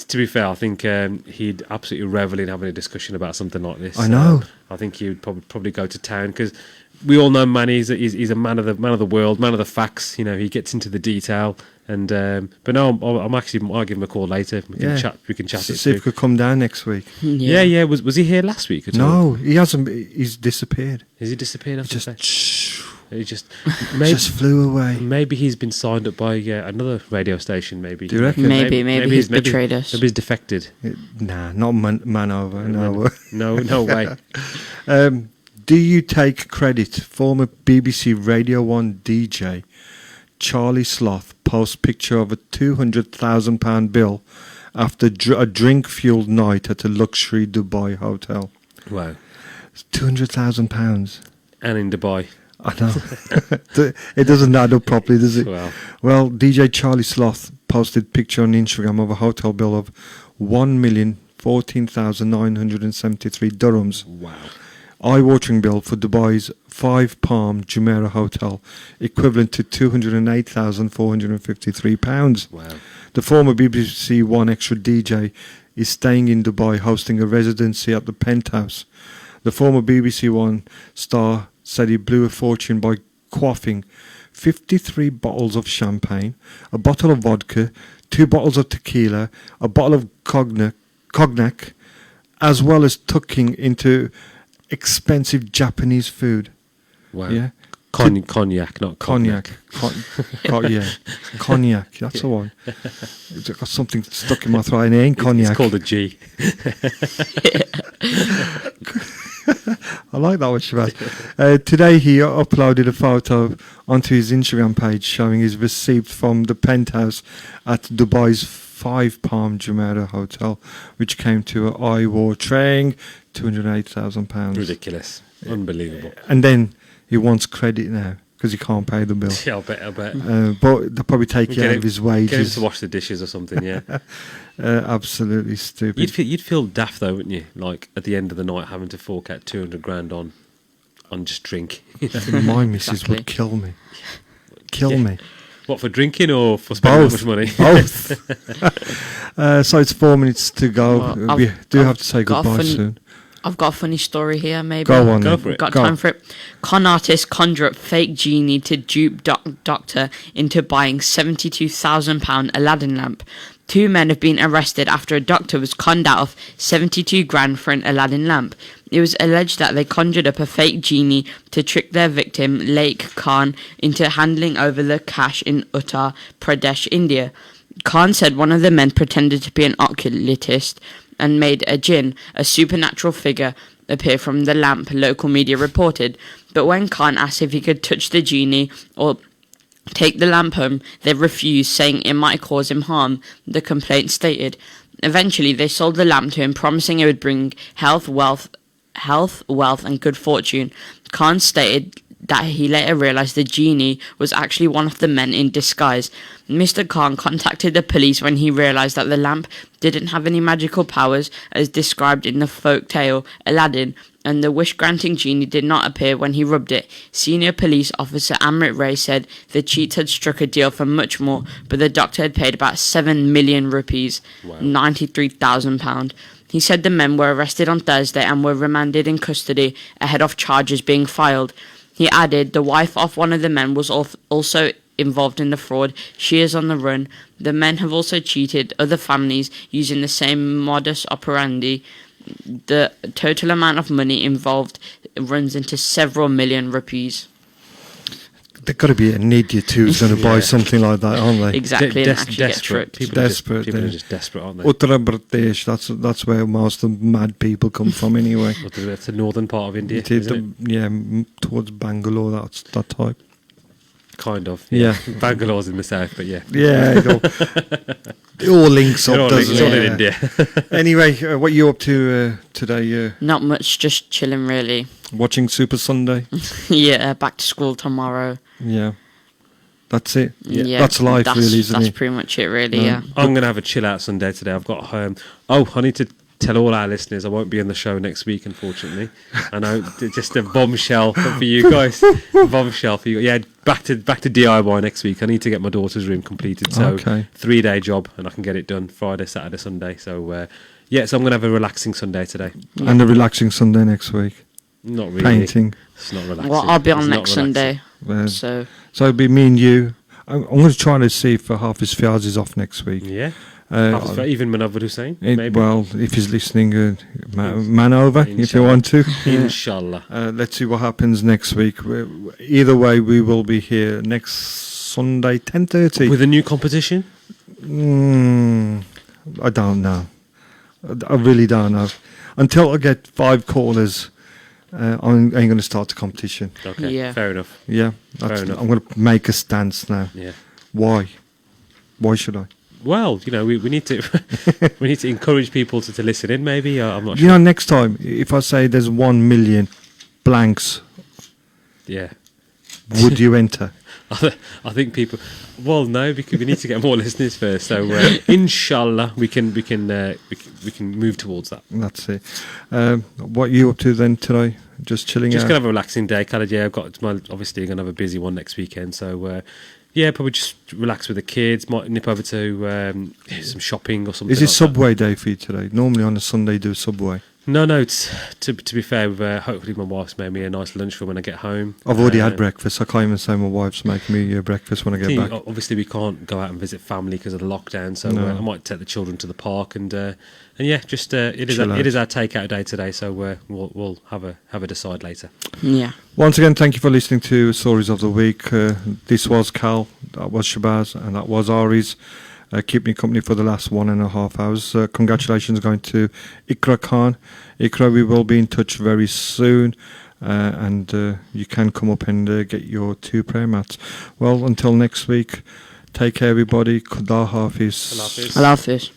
To be fair, I think he'd absolutely revel in having a discussion about something like this. I know. I think he would probably go to town, because we all know Manny. He's a man of the world, man of the facts. He gets into the detail. And but no, I'll give him a call later. We can chat. We can chat it See if he through. could come down next week. Yeah. Was he here last week at all? No, he hasn't. He's disappeared. Has he disappeared? He After he just just flew away. maybe he's been signed up by another radio station. Maybe. Do you reckon? Maybe he's betrayed us. Maybe he's defected. Nah, not Manover. No. No way. Do you take credit? Former BBC Radio 1 DJ Charlie Sloth posts picture of a £200,000 bill after a drink-fueled night at a luxury Dubai hotel. Wow. It's £200,000. And in Dubai. I know. It doesn't add up properly, does it? Well, DJ Charlie Sloth posted picture on Instagram of a hotel bill of 1,014,973 dirhams. Wow. Eye-watering bill for Dubai's 5 Palm Jumeirah Hotel, equivalent to £208,453. Wow. The former BBC One Extra DJ is staying in Dubai, hosting a residency at the Penthouse. The former BBC One star said he blew a fortune by quaffing 53 bottles of champagne, a bottle of vodka, 2 bottles of tequila, a bottle of cognac, as well as tucking into expensive Japanese food. Wow. Yeah. Cognac, not Cognac. Yeah. Cognac. That's the one. It's got something stuck in my throat and it ain't cognac. It's called a G. I like that one, Shabazz. Today he uploaded a photo onto his Instagram page showing his receipt from the Penthouse at Dubai's 5 Palm Jumeirah Hotel, which came to an eye-watering £208,000. Ridiculous. Unbelievable. And then he wants credit now because he can't pay the bill. Yeah, I bet. But they'll probably take it out of his Get him wages. to wash the dishes or something, yeah. Absolutely stupid. You'd feel daft though, wouldn't you? Like at the end of the night having to fork out 200 grand on just drink. My missus would kill me. Kill me. What, for drinking or for spending that much money? Both. So it's 4 minutes to go. Well, we do I've have to say got a goodbye funny- soon. I've got a funny story here, maybe. Go on. Go then. for it. Got Go. time for it. Con artists conjure up fake genie to dupe doctor into buying £72,000 Aladdin lamp. 2 men have been arrested after a doctor was conned out of 72 grand for an Aladdin lamp. It was alleged that they conjured up a fake genie to trick their victim, Lake Khan, into handing over the cash in Uttar Pradesh, India. Khan said one of the men pretended to be an occultist and made a jinn, a supernatural figure, appear from the lamp, local media reported. But when Khan asked if he could touch the genie or take the lamp home, they refused, saying it might cause him harm, the complaint stated. Eventually, they sold the lamp to him, promising it would bring health, wealth, and good fortune. Khan stated that he later realised the genie was actually one of the men in disguise. Mr. Khan contacted the police when he realised that the lamp didn't have any magical powers as described in the folk tale Aladdin, and the wish-granting genie did not appear when he rubbed it. Senior police officer Amrit Ray said the cheats had struck a deal for much more, but the doctor had paid about 7 million rupees, Wow. £93,000. He said the men were arrested on Thursday and were remanded in custody ahead of charges being filed. He added the wife of one of the men was also involved in the fraud. She is on the run. The men have also cheated other families using the same modus operandi. The total amount of money involved runs into several million rupees. There's got to be an idiot who's going to buy something like that, aren't they? Exactly, and actually get desperate. tricked. People Desperate, People yeah. are just desperate, aren't they? Uttar Pradesh, that's where most of the mad people come from anyway. It's the northern part of India, It is isn't towards Bangalore, that's that type. it? Kind of. Yeah. Bangalore's in the south, but yeah. Yeah, it all links up, It's all doesn't in it? India. Anyway, what are you up to today? Not much, just chilling really. Watching Super Sunday? Yeah, back to school tomorrow. Yeah. That's it. Yeah, That's life, really, isn't That's it? pretty much it, really. No. Yeah. I'm going to have a chill out Sunday today. I've got home. Oh, I need to tell all our listeners I won't be on the show next week, unfortunately. I know, just a bombshell for you guys. Bombshell for you. Yeah, back to DIY next week. I need to get my daughter's room completed. So Okay. 3-day job, and I can get it done Friday, Saturday, Sunday. So so I'm going to have a relaxing Sunday today. And a relaxing Sunday next week. Not really. Painting. It's not relaxing. Well, I'll be It's on not next relaxing. Sunday. Uh, So so it'll be me and you. I'm going to try to see if Hafiz Fiaz is off next week. Yeah. Uh, Even Manavud Hussain, maybe. well, if he's listening, man over, if you Inshallah. want to. Inshallah. Let's see what happens next week. Either way, we will be here next Sunday, 10:30. With a new competition? I don't know. I really don't know. Until I get 5 callers, I ain't going to start the competition. Okay, Yeah. fair enough. Yeah, Fair enough. I'm going to make a stance now. Yeah. Why? Why should I? Well, we need to we need to encourage people to listen in. Maybe I'm not You sure. know, next time, if I say there's 1 million blanks, Yeah, would you enter? I think people. Well, no, because we need to get more listeners first. So, inshallah, we can move towards that. That's it. What are you up to then today? Just chilling Just out? gonna have a relaxing day, Khaled. Yeah, I've got obviously gonna have a busy one next weekend. So, probably just relax with the kids. Might nip over to some shopping or something. Is it like that. Subway day for you today? Normally on a Sunday do Subway. No, it's to be fair. Hopefully, my wife's made me a nice lunch for when I get home. I've already had breakfast. I can't even say my wife's making me breakfast when I get back. Obviously, we can't go out and visit family because of the lockdown. So No. I might take the children to the park and yeah, just it is Chill out. it is our takeout day today. So we'll have a decide later. yeah. Once again, thank you for listening to Stories of the Week. This was Cal, that was Shabazz, and that was Ari's. Keep me company for the last 1.5 hours. Congratulations going to Ikra Khan. Ikra, we will be in touch very soon. And you can come up and get your 2 prayer mats. Well, until next week, take care, everybody. Khuda Hafiz. Allah Hafiz. Allah Hafiz.